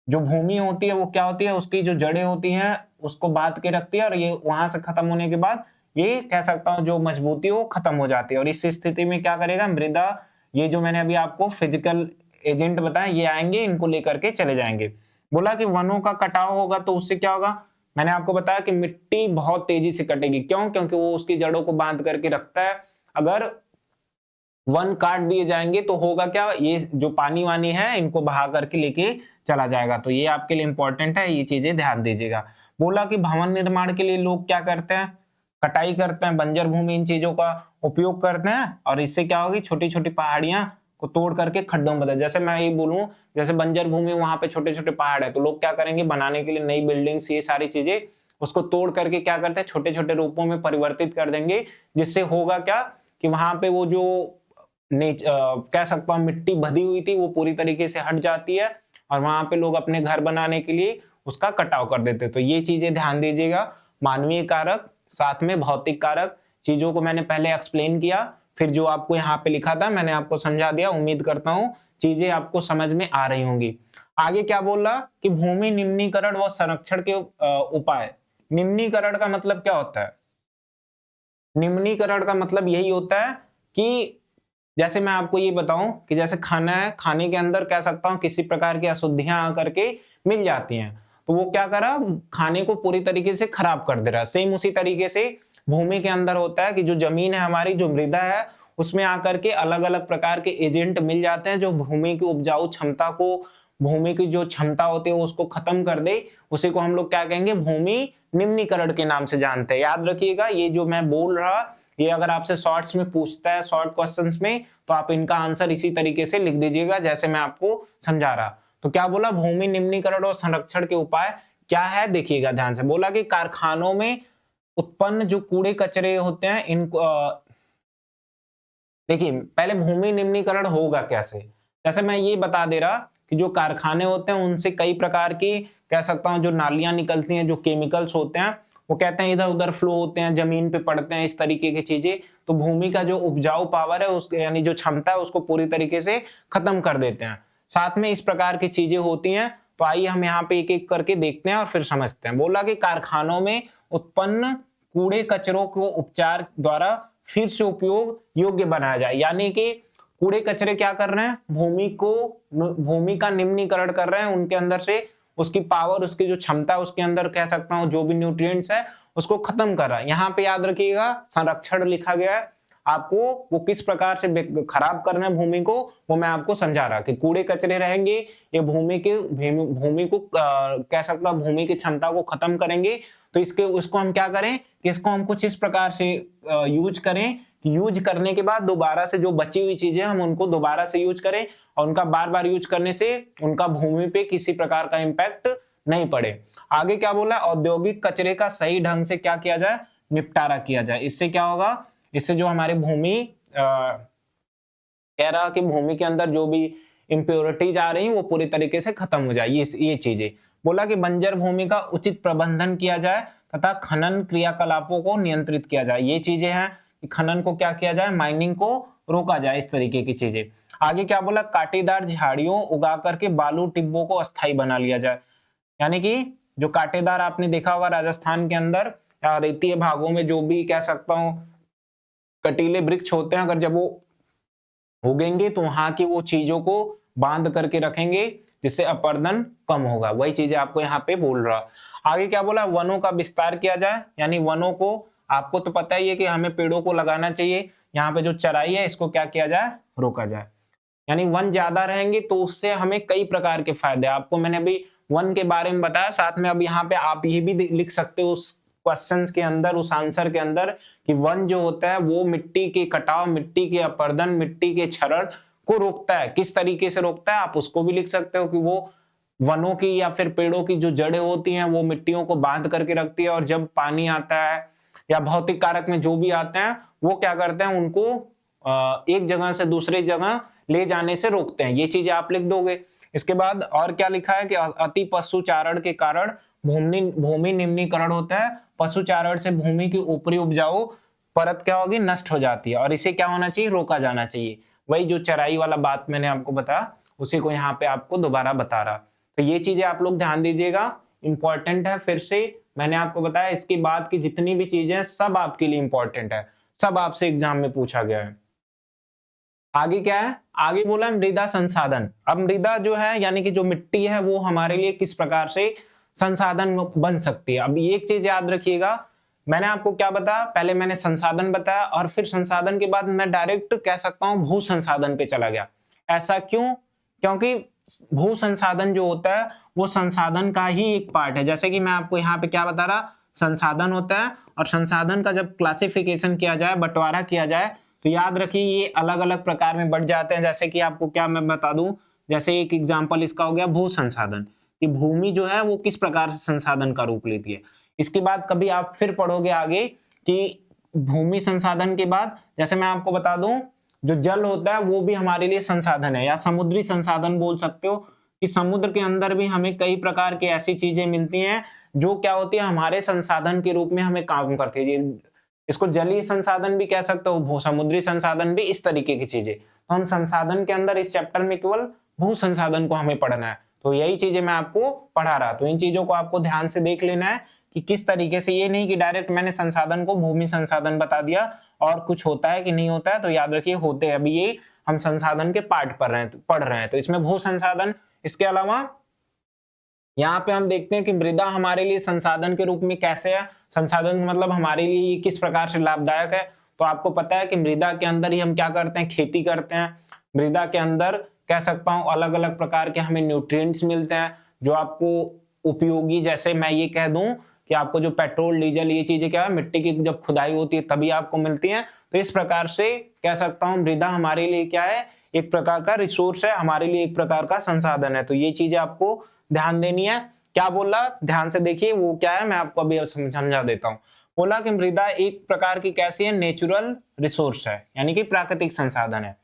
जो भूमि होती है वो क्या होती है, उसकी जो जड़ें होती हैं उसको बांध के रखती है, और ये वहां से खत्म होने के बाद ये कह सकता हूँ जो मजबूती हो खत्म हो जाती है। और इस स्थिति में क्या करेगा मृदा, ये जो मैंने अभी आपको फिजिकल एजेंट बताया, ये आएंगे, इनको लेकर के चले जाएंगे। बोला कि वनों का कटाव होगा तो उससे क्या होगा, मैंने आपको बताया कि मिट्टी बहुत तेजी से कटेगी। क्यों, क्योंकि वो उसकी जड़ों को बांध करके रखता है। अगर वन काट दिए जाएंगे तो होगा क्या, ये जो पानी वानी है इनको बहा करके लेके चला जाएगा। तो ये आपके लिए इंपॉर्टेंट है, ये चीजें ध्यान दीजिएगा। बोला कि भवन निर्माण के लिए लोग क्या करते हैं, कटाई करते हैं, बंजर भूमि इन चीजों का उपयोग करते हैं, और इससे क्या होगी, छोटी छोटी पहाड़ियां को तोड़ करके खड्डों में बदल, जैसे मैं ये बोलूं जैसे बंजर भूमि वहां पे छोटे छोटे पहाड़ है, तो लोग क्या करेंगे, बनाने के लिए नई बिल्डिंग्स, ये सारी चीजें उसको तोड़ करके क्या करते हैं, छोटे छोटे रूपों में परिवर्तित कर देंगे। जिससे होगा क्या कि वहां पे वो जो कह सकता हूँ मिट्टी बधी हुई थी वो पूरी तरीके से हट जाती है, और वहां पे लोग अपने घर बनाने के लिए उसका कटाव कर देते। तो ये चीजें ध्यान दीजिएगा, मानवीय कारक साथ में भौतिक कारक, चीजों को मैंने पहले एक्सप्लेन किया, फिर जो आपको यहाँ पे लिखा था मैंने आपको समझा दिया। उम्मीद करता हूँ चीजें आपको समझ में आ रही होंगी। आगे क्या बोल रहा कि भूमि निम्नीकरण व संरक्षण के उपाय। निम्नीकरण का मतलब क्या होता है, निम्नीकरण का मतलब यही होता है कि जैसे मैं आपको ये बताऊं कि जैसे खाना है, खाने के अंदर कह सकता हूं किसी प्रकार की अशुद्धियां आकर के मिल जाती हैं, तो वो क्या कर रहा, खाने को पूरी तरीके से खराब कर दे रहा है। सेम उसी तरीके से भूमि के अंदर होता है कि जो जमीन है हमारी, जो मृदा है, उसमें आकर के अलग अलग प्रकार के एजेंट मिल जाते हैं जो भूमि की उपजाऊ क्षमता को, भूमि की जो क्षमता होती है उसको खत्म कर दे। उसी को हम लोग क्या कहेंगे, भूमि निम्नीकरण के नाम से जानते हैं। याद रखिएगा, ये जो मैं बोल रहा, ये अगर आपसे शॉर्ट्स में पूछता है, शॉर्ट क्वेश्चंस में, तो आप इनका आंसर इसी तरीके से लिख दीजिएगा जैसे मैं आपको समझा रहा। तो क्या बोला, भूमि निम्नीकरण और संरक्षण के उपाय क्या है, देखिएगा ध्यान से। बोला कि कारखानों में उत्पन्न जो कूड़े कचरे होते हैं इनको देखिए पहले भूमि निम्नीकरण होगा कैसे, जैसे मैं ये बता दे रहा कि जो कारखाने होते हैं उनसे कई प्रकार की कह सकता हूं जो नालियां निकलती हैं, जो केमिकल्स होते हैं वो कहते हैं इधर उधर फ्लो होते हैं, जमीन पे पड़ते हैं, इस तरीके की चीजें। तो भूमि का जो उपजाऊ पावर है उसके यानी जो क्षमता है उसको पूरी तरीके से खत्म कर देते हैं। साथ में इस प्रकार की चीजें होती हैं। तो आइए हम यहाँ पे एक एक करके देखते हैं और फिर समझते हैं। बोला कि कारखानों में उत्पन्न कूड़े कचरों को उपचार द्वारा फिर से उपयोग योग्य बनाया जाए। यानी कि कूड़े कचरे क्या कर रहे हैं, भूमि का निम्नीकरण कर रहे हैं, उनके अंदर से उसकी पावर, उसकी जो क्षमता, उसके अंदर कह सकता हूं जो भी न्यूट्रिएंट्स है उसको खत्म कर रहा है। यहाँ पे याद रखिएगा संरक्षण लिखा गया है, आपको वो किस प्रकार से खराब कर रहे हैं भूमि को वो मैं आपको समझा रहा कि कूड़े कचरे रहेंगे ये भूमि को कह सकता हूं भूमि की क्षमता को खत्म करेंगे। तो उसको हम क्या करें कि इसको हम कुछ इस प्रकार से यूज करें कि यूज करने के बाद दोबारा से जो बची हुई चीजें हम उनको दोबारा से यूज करें और उनका बार बार यूज करने से उनका भूमि पे किसी प्रकार का इंपैक्ट नहीं पड़े। आगे क्या बोला, औद्योगिक कचरे का सही ढंग से क्या किया जाए, निपटारा किया जाए। इससे क्या होगा, इससे जो हमारे भूमि कह रहा कि भूमि के अंदर जो भी इम्प्योरिटीज आ रही वो पूरी तरीके से खत्म हो जाए। ये चीजें बोला कि बंजर भूमि का उचित प्रबंधन किया जाए तथा खनन क्रियाकलापों को नियंत्रित किया जाए। ये चीजें हैं कि खनन को क्या किया जाए, माइनिंग को रोका जाए, इस तरीके की चीजें। आगे क्या बोला, कांटेदार झाड़ियों उगा करके बालू टिब्बों को अस्थायी बना लिया जाए। यानी कि जो कांटेदार आपने देखा होगा राजस्थान के अंदर या रेतीय भागों में जो भी कह सकता हूं कटीले वृक्ष होते हैं, अगर जब वो उगेंगे तो वहां की वो चीजों को बांध करके रखेंगे जिससे अपर्दन कम होगा। वही चीजें आपको यहाँ पे बोल रहा। आगे क्या बोला, वनों का विस्तार किया जाए। यानी वनों को, आपको तो पता ही है कि हमें पेड़ों को लगाना चाहिए। यहाँ पे जो चराई है इसको क्या किया जाए, रोका जाए। यानी वन ज्यादा रहेंगे तो उससे हमें कई प्रकार के फायदे, आपको मैंने अभी वन के बारे में बताया, साथ में अब यहाँ पे आप ये भी लिख सकते हो उस क्वेश्चंस के अंदर, उस आंसर के अंदर कि वन जो होता है वो मिट्टी के कटाव, मिट्टी के अपर्दन, मिट्टी के क्षरण को रोकता है। किस तरीके से रोकता है आप उसको भी लिख सकते हो कि वो वनों की या फिर पेड़ों की जो जड़ें होती हैं वो मिट्टियों को बांध करके रखती है, और जब पानी आता है या भौतिक कारक में जो भी आते हैं वो क्या करते हैं, उनको एक जगह से दूसरी जगह ले जाने से रोकते हैं। ये चीजें आप लिख दोगे। इसके बाद और क्या लिखा है कि अति पशुचारण के कारण भूमि निम्नीकरण होता है। पशुचारण से भूमि की ऊपरी उपजाऊ परत क्या होगी, नष्ट हो जाती है, और इसे क्या होना चाहिए, रोका जाना चाहिए। वही जो चराई वाला बात मैंने आपको बताया उसी को यहाँ पे आपको दोबारा बता रहा। तो ये चीजें आप लोग ध्यान दीजिएगा, इंपॉर्टेंट है। फिर से मैंने आपको बताया इसके बाद की जितनी भी चीजें सब आपके लिए इंपॉर्टेंट है, सब आपसे एग्जाम में पूछा गया है। आगे क्या है, आगे बोला मृदा संसाधन। अब मृदा जो है यानी कि जो मिट्टी है वो हमारे लिए किस प्रकार से संसाधन बन सकती है। अब एक चीज याद रखिएगा, मैंने आपको क्या बताया, पहले मैंने संसाधन बताया और फिर संसाधन के बाद मैं डायरेक्ट कह सकता हूं भू संसाधन पे चला गया। ऐसा क्यों, क्योंकि भू संसाधन जो होता है वो संसाधन का ही एक पार्ट है। जैसे कि मैं आपको यहाँ पे क्या बता रहा, संसाधन होता है और संसाधन का जब क्लासिफिकेशन किया जाए, बंटवारा किया जाए, तो याद रखिए ये अलग अलग प्रकार में बढ़ जाते हैं। जैसे कि आपको क्या मैं बता दूं, जैसे एक एग्जांपल इसका हो गया भू संसाधन, कि भूमि जो है वो किस प्रकार से संसाधन का रूप लेती है। इसके बाद कभी आप फिर पढ़ोगे आगे कि भूमि संसाधन के बाद जैसे मैं आपको बता दूं जो जल होता है वो भी हमारे लिए संसाधन है, या समुद्री संसाधन बोल सकते हो, कि समुद्र के अंदर भी हमें कई प्रकार की ऐसी चीजें मिलती हैं जो क्या होती है, हमारे संसाधन के रूप में हमें काम करती है। इसको जलीय संसाधन भी कह सकते हो, भू समुद्री संसाधन भी, इस तरीके की चीजें। तो हम संसाधन के अंदर इस चैप्टर में केवल भू संसाधन को हमें पढ़ना है। तो यही चीजें मैं आपको पढ़ा रहा। तो इन चीजों को आपको ध्यान से देख लेना है कि किस तरीके से, ये नहीं कि डायरेक्ट मैंने संसाधन को भूमि संसाधन बता दिया और कुछ होता है कि नहीं होता है। तो याद रखिए होते हैं, अभी ये हम संसाधन के पार्ट पढ़ रहे हैं। तो इसमें भू संसाधन, इसके अलावा यहाँ पे हम देखते हैं कि मृदा हमारे लिए संसाधन के रूप में कैसे है, संसाधन मतलब हमारे लिए ये किस प्रकार से लाभदायक है। तो आपको पता है कि मृदा के अंदर ही हम क्या करते हैं, खेती करते हैं। मृदा के अंदर कह सकता हूं अलग अलग प्रकार के हमें न्यूट्रिएंट्स मिलते हैं जो आपको उपयोगी, जैसे मैं ये कह दूं कि आपको जो पेट्रोल डीजल ये चीजें क्या है, मिट्टी की जब खुदाई होती है तभी आपको मिलती हैं। तो इस प्रकार से कह सकता हूं मृदा हमारे लिए क्या है, एक प्रकार का रिसोर्स है, हमारे लिए एक प्रकार का संसाधन है। तो ये चीजें आपको ध्यान देनी है। क्या बोला, ध्यान से देखिए वो क्या है, मैं आपको अभी समझा देता हूं। बोला कि मृदा एक प्रकार की कैसी है, नेचुरल रिसोर्स है, यानी कि प्राकृतिक संसाधन है,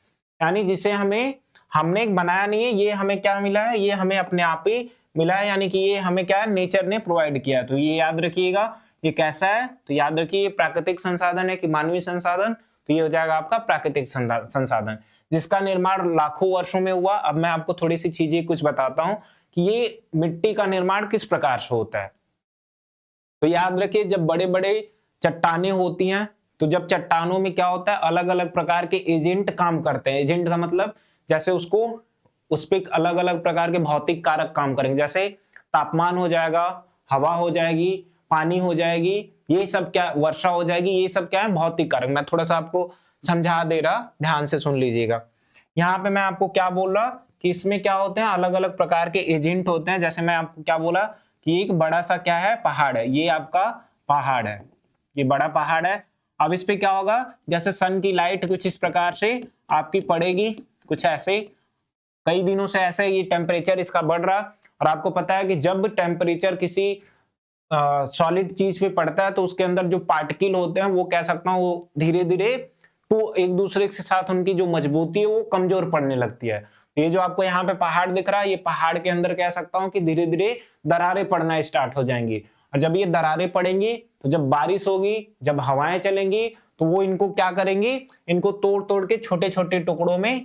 यानी जिसे हमने बनाया नहीं है, ये हमें क्या मिला है, ये हमें अपने आप ही मिला है, यानी कि ये हमें क्या है, नेचर ने प्रोवाइड किया है। तो ये याद रखिएगा, ये कैसा है, तो याद रखिए ये प्राकृतिक संसाधन है कि मानवीय संसाधन, तो ये हो जाएगा आपका प्राकृतिक संसाधन जिसका निर्माण लाखों वर्षों में हुआ। अब मैं आपको थोड़ी सी चीजें कुछ बताता हूं कि ये मिट्टी का निर्माण किस प्रकार से होता है। तो याद रखिए जब बड़े बड़े चट्टानें होती हैं, तो जब चट्टानों में क्या होता है, अलग अलग प्रकार के एजेंट काम करते हैं। एजेंट का मतलब जैसे उसको उस पर अलग अलग प्रकार के भौतिक कारक काम करेंगे, जैसे तापमान हो जाएगा, हवा हो जाएगी, पानी हो जाएगी, ये सब क्या, वर्षा हो जाएगी, ये सब क्या है, भौतिक कारक। मैं थोड़ा सा आपको समझा दे रहा, ध्यान से सुन लीजिएगा। यहाँ पे मैं आपको क्या बोल रहा कि इसमें क्या होते हैं, अलग अलग प्रकार के एजेंट होते हैं। जैसे मैं आपको क्या बोला कि एक बड़ा सा क्या है, पहाड़ है, ये आपका पहाड़ है, ये बड़ा पहाड़ है। अब इस पे क्या होगा, जैसे सन की लाइट कुछ इस प्रकार से आपकी पड़ेगी, कुछ ऐसे, कई दिनों से ऐसे ये टेम्परेचर इसका बढ़ रहा। और आपको पता है कि जब टेम्परेचर किसी सॉलिड चीज पे पड़ता है तो उसके अंदर जो पार्टिकल होते हैं वो कह सकता हूँ वो धीरे धीरे तो एक दूसरे के साथ उनकी जो मजबूती है वो कमजोर पड़ने लगती है। ये जो आपको यहाँ पे पहाड़ दिख रहा है, ये पहाड़ के अंदर कह सकता हूँ कि धीरे धीरे दरारें पड़ना स्टार्ट हो जाएंगी। और जब ये दरारें पड़ेंगी तो जब बारिश होगी, जब हवाएं चलेंगी, तो वो इनको क्या करेंगी, इनको तोड़ तोड़ के छोटे छोटे टुकड़ों में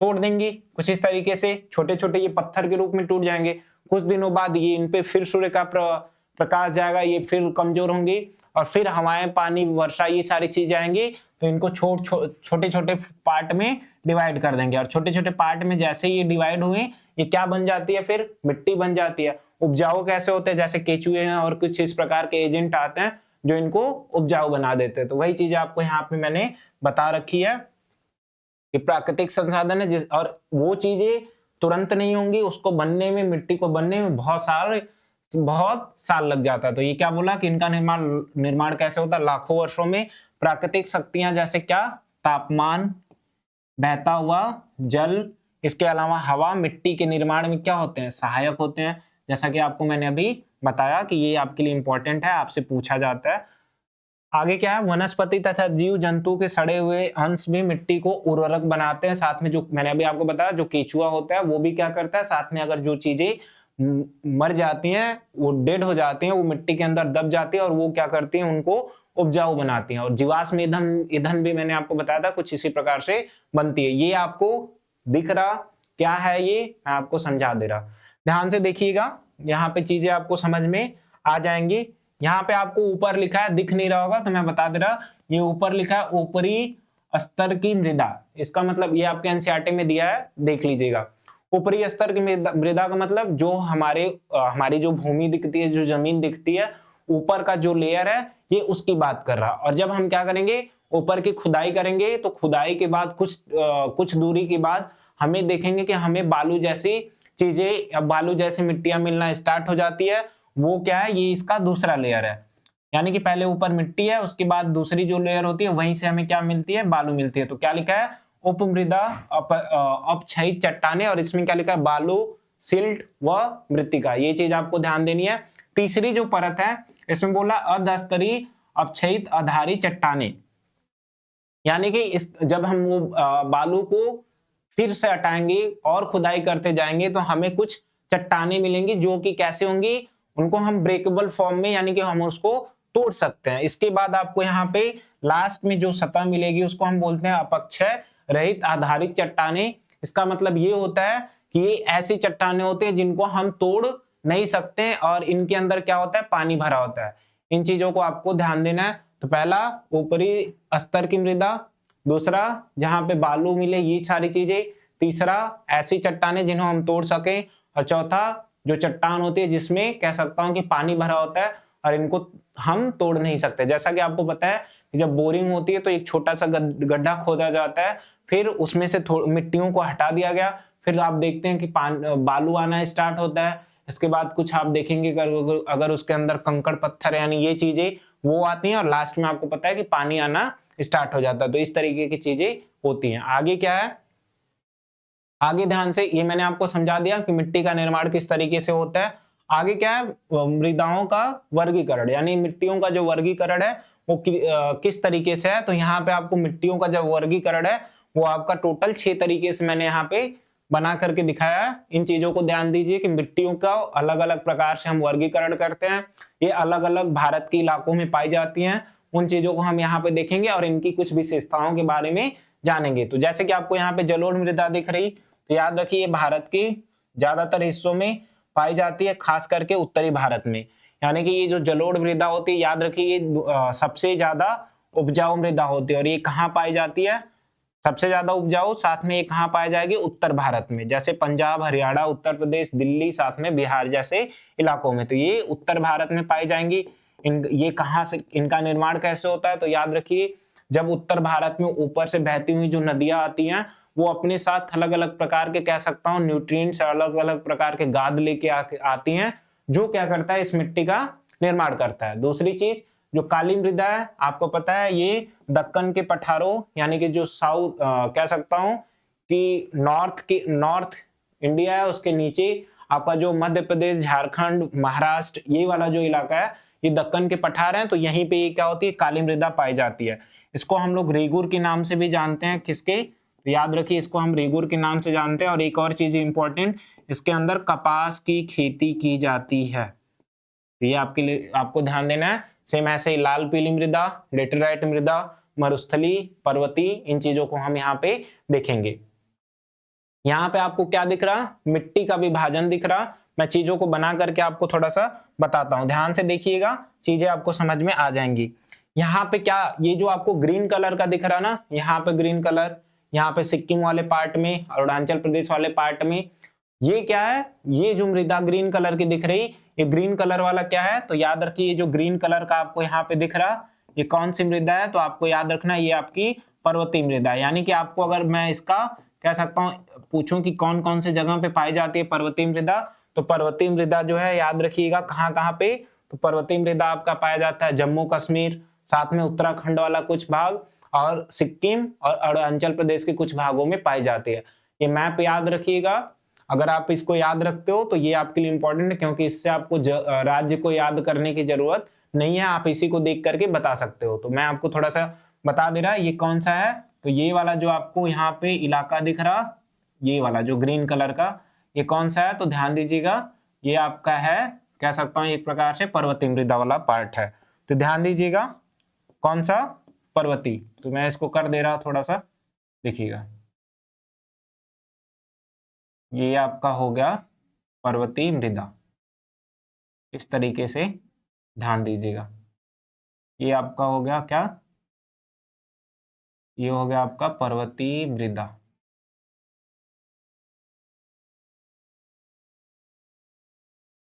तोड़ देंगी। कुछ इस तरीके से छोटे छोटे ये पत्थर के रूप में टूट जाएंगे। कुछ दिनों बाद ये इन पे फिर सूर्य का प्रकाश जाएगा, ये फिर कमजोर होंगी और फिर हवाएं, पानी, वर्षा, ये सारी चीजें आएंगी तो इनको छोटे छोटे पार्ट में डिवाइड कर देंगे। और छोटे छोटे पार्ट में जैसे ये डिवाइड हुए, ये क्या बन जाती है, फिर मिट्टी बन जाती है। उपजाऊ कैसे होते हैं, जैसे केचुए हैं और कुछ इस प्रकार के एजेंट आते हैं जो इनको उपजाऊ बना देते हैं। तो वही चीजें आपको यहाँ पे मैंने बता रखी है कि प्राकृतिक संसाधन है और वो चीजें तुरंत नहीं होंगी, उसको बनने में, मिट्टी को बनने में बहुत साल लग जाता है। तो ये क्या बोला कि इनका निर्माण कैसे होता है, लाखों वर्षों में। प्राकृतिक शक्तियां जैसे क्या, तापमान, बहता हुआ जल, इसके अलावा हवा, मिट्टी के निर्माण में क्या होते हैं, सहायक होते हैं। जैसा कि आपको मैंने अभी बताया कि ये आपके लिए इंपॉर्टेंट है, आपसे पूछा जाता है। आगे क्या है, वनस्पति तथा जीव जंतु के सड़े हुए अंश भी मिट्टी को उर्वरक बनाते हैं। साथ में जो मैंने अभी आपको बताया, जो केचुआ होता है वो भी क्या करता है, साथ में अगर जो चीजें मर जाती हैं, वो डेड हो जाती हैं, वो मिट्टी के अंदर दब जाती है और वो क्या करती हैं, उनको उपजाऊ बनाती हैं। और जीवाश्म ईंधन भी मैंने आपको बताया था कुछ इसी प्रकार से बनती है। ये आपको दिख रहा क्या है, ये मैं आपको समझा दे रहा, ध्यान से देखिएगा, यहाँ पे चीजें आपको समझ में आ जाएंगी। यहाँ पे आपको ऊपर लिखा है, दिख नहीं रहा होगा तो मैं बता दे रहा, ये ऊपर लिखा है ऊपरी स्तर की मृदा। इसका मतलब ये आपके एनसीईआरटी में दिया है, देख लीजिएगा। ऊपरी स्तर की मृदा का मतलब जो हमारी जो भूमि दिखती है, जो जमीन दिखती है, ऊपर का जो लेयर है, ये उसकी बात कर रहा। और जब हम क्या करेंगे, ऊपर की खुदाई करेंगे, तो खुदाई के बाद कुछ दूरी के बाद हमें देखेंगे कि हमें बालू जैसी चीजें, बालू जैसी मिट्टियां मिलना स्टार्ट हो जाती है। वो क्या है, ये इसका दूसरा लेयर है। यानी कि पहले ऊपर मिट्टी है, उसके बाद दूसरी जो लेयर होती है वहीं से हमें क्या मिलती है, बालू मिलती है। तो क्या लिखा है, उपमृदा, अपक्षयित चट्टाने, और इसमें क्या लिखा है, बालू, सिल्ट व मृत्तिका। ये चीज आपको ध्यान देनी है। तीसरी जो परत है, इसमें बोला अधस्तरीय अपक्षयित आधारित चट्टाने, यानी कि जब हम वो बालू को फिर से हटाएंगे और खुदाई करते जाएंगे तो हमें कुछ चट्टाने मिलेंगी जो कि कैसे होंगी, उनको हम ब्रेकेबल फॉर्म में, यानी कि हम उसको तोड़ सकते हैं। इसके बाद आपको यहाँ पे लास्ट में जो सतह मिलेगी उसको हम बोलते हैं अपक्षय रहित आधारित चट्टाने। इसका मतलब ये होता है कि ये ऐसी चट्टाने होते हैं जिनको हम तोड़ नहीं सकते और इनके अंदर क्या होता है, पानी भरा होता है। इन चीजों को आपको ध्यान देना है। तो पहला ऊपरी स्तर की मृदा, दूसरा जहां पे बालू मिले, ये सारी चीजें, तीसरा ऐसी चट्टाने जिन्हें हम तोड़ सके, और चौथा जो चट्टान होती है जिसमें कह सकता हूं कि पानी भरा होता है और इनको हम तोड़ नहीं सकते। जैसा कि आपको पता है कि जब बोरिंग होती है तो एक छोटा सा गड्ढा खोदा जाता है, फिर उसमें से मिट्टियों को हटा दिया गया, फिर आप देखते हैं कि बालू आना स्टार्ट होता है। इसके बाद कुछ आप देखेंगे अगर उसके अंदर कंकड़ पत्थर यानी ये चीजें वो आती हैं, और लास्ट में आपको पता है कि पानी आना स्टार्ट हो जाता है। तो इस तरीके की चीजें होती हैं। आगे क्या है, आगे ध्यान से, ये मैंने आपको समझा दिया कि मिट्टी का निर्माण किस तरीके से होता है। आगे क्या है, मृदाओं का वर्गीकरण, यानी मिट्टियों का जो वर्गीकरण है वो किस तरीके से है। तो यहाँ पे आपको मिट्टियों का जो वर्गीकरण है वो आपका टोटल 6 तरीके से मैंने यहाँ पे बना करके दिखाया है। इन चीजों को ध्यान दीजिए कि मिट्टियों का अलग अलग प्रकार से हम वर्गीकरण करते हैं, ये अलग अलग भारत के इलाकों में पाई जाती हैं। उन चीजों को हम यहाँ पे देखेंगे और इनकी कुछ विशेषताओं के बारे में जानेंगे। तो जैसे कि आपको यहाँ पे जलोढ़ मृदा दिख रही, तो याद रखिए ये भारत के ज्यादातर हिस्सों में पाई जाती है, खास करके उत्तरी भारत में। यानी कि ये जो जलोढ़ मृदा होती है, याद रखिए ये सबसे ज्यादा उपजाऊ मृदा होती है। और ये कहाँ पाई जाती है? सबसे ज्यादा उपजाऊ, साथ में ये कहाँ पाई जाएगी? उत्तर भारत में, जैसे पंजाब, हरियाणा, उत्तर प्रदेश, दिल्ली, साथ में बिहार जैसे इलाकों में। तो ये उत्तर भारत में पाई जाएंगी। ये कहाँ से, इनका निर्माण कैसे होता है? तो याद रखिए जब उत्तर भारत में ऊपर से बहती हुई जो नदियां आती हैं, वो अपने साथ अलग अलग प्रकार के, कह सकता हूँ, न्यूट्रिएंट्स, अलग अलग प्रकार के गाद लेके आती हैं, जो क्या करता है? इस मिट्टी का निर्माण करता है। दूसरी चीज, जो काली मृदा है, आपको पता है ये दक्कन के पठारों, यानी कि जो साउथ, कह सकता हूं कि नॉर्थ इंडिया है, उसके नीचे आपका जो मध्य प्रदेश, झारखंड, महाराष्ट्र, ये वाला जो इलाका है, ये दक्कन के पठार हैं। तो यहीं पे ये क्या होती है? काली मृदा पाई जाती है। इसको हम लोग रेगुर के नाम से भी जानते हैं। किसके? तो याद रखिए इसको हम रेगुर के नाम से जानते हैं। और एक और चीज इंपॉर्टेंट, इसके अंदर कपास की खेती की जाती है। ये आपके लिए, आपको ध्यान देना है। सेम ऐसे ही लाल पीली मृदा, लेटेराइट मृदा, मरुस्थली, पर्वतीय, इन चीजों को हम यहाँ पे देखेंगे। यहाँ पे आपको क्या दिख रहा? मिट्टी का विभाजन दिख रहा। मैं चीजों को बना करके आपको थोड़ा सा बताता हूँ, ध्यान से देखिएगा, चीजें आपको समझ में आ जाएंगी। यहाँ पे क्या, ये जो आपको ग्रीन कलर का दिख रहा ना, यहाँ पे ग्रीन कलर, यहाँ पे सिक्किम वाले पार्ट में, अरुणाचल प्रदेश वाले पार्ट में, ये क्या है? ये जो मृदा ग्रीन कलर की दिख रही, ये ग्रीन कलर वाला क्या है? तो याद रखिए, ये जो ग्रीन कलर का आपको यहाँ पे दिख रहा, ये कौन सी मृदा है? तो आपको याद रखना, ये आपकी पर्वतीय मृदा। यानी कि आपको अगर मैं इसका, कह सकता हूँ, पूछूं कि कौन कौन से जगह पे पाई जाती है पर्वतीय मृदा, तो पर्वतीय मृदा जो है, याद रखिएगा कहाँ कहाँ पे? तो पर्वतीय मृदा आपका पाया जाता है जम्मू कश्मीर, साथ में उत्तराखंड वाला कुछ भाग, और सिक्किम और अरुणाचल प्रदेश के कुछ भागों में पाई जाती है। ये मैप याद रखिएगा। अगर आप इसको याद रखते हो तो ये आपके लिए इंपॉर्टेंट है, क्योंकि इससे आपको राज्य को याद करने की जरूरत नहीं है, आप इसी को देख करके बता सकते हो। तो मैं आपको थोड़ा सा बता दे रहा, ये कौन सा है? तो ये वाला जो आपको यहाँ पे इलाका दिख रहा, ये वाला जो ग्रीन कलर का, ये कौन सा है? तो ध्यान दीजिएगा, ये आपका है, कह सकता हूँ, एक प्रकार से पर्वतीय मृदा वाला पार्ट है। तो ध्यान दीजिएगा, कौन सा? पर्वतीय। तो मैं इसको कर दे रहा थोड़ा सा, देखिएगा, ये आपका हो गया पर्वतीय मृदा। इस तरीके से ध्यान दीजिएगा, ये आपका हो गया क्या? ये हो गया आपका पर्वतीय मृदा।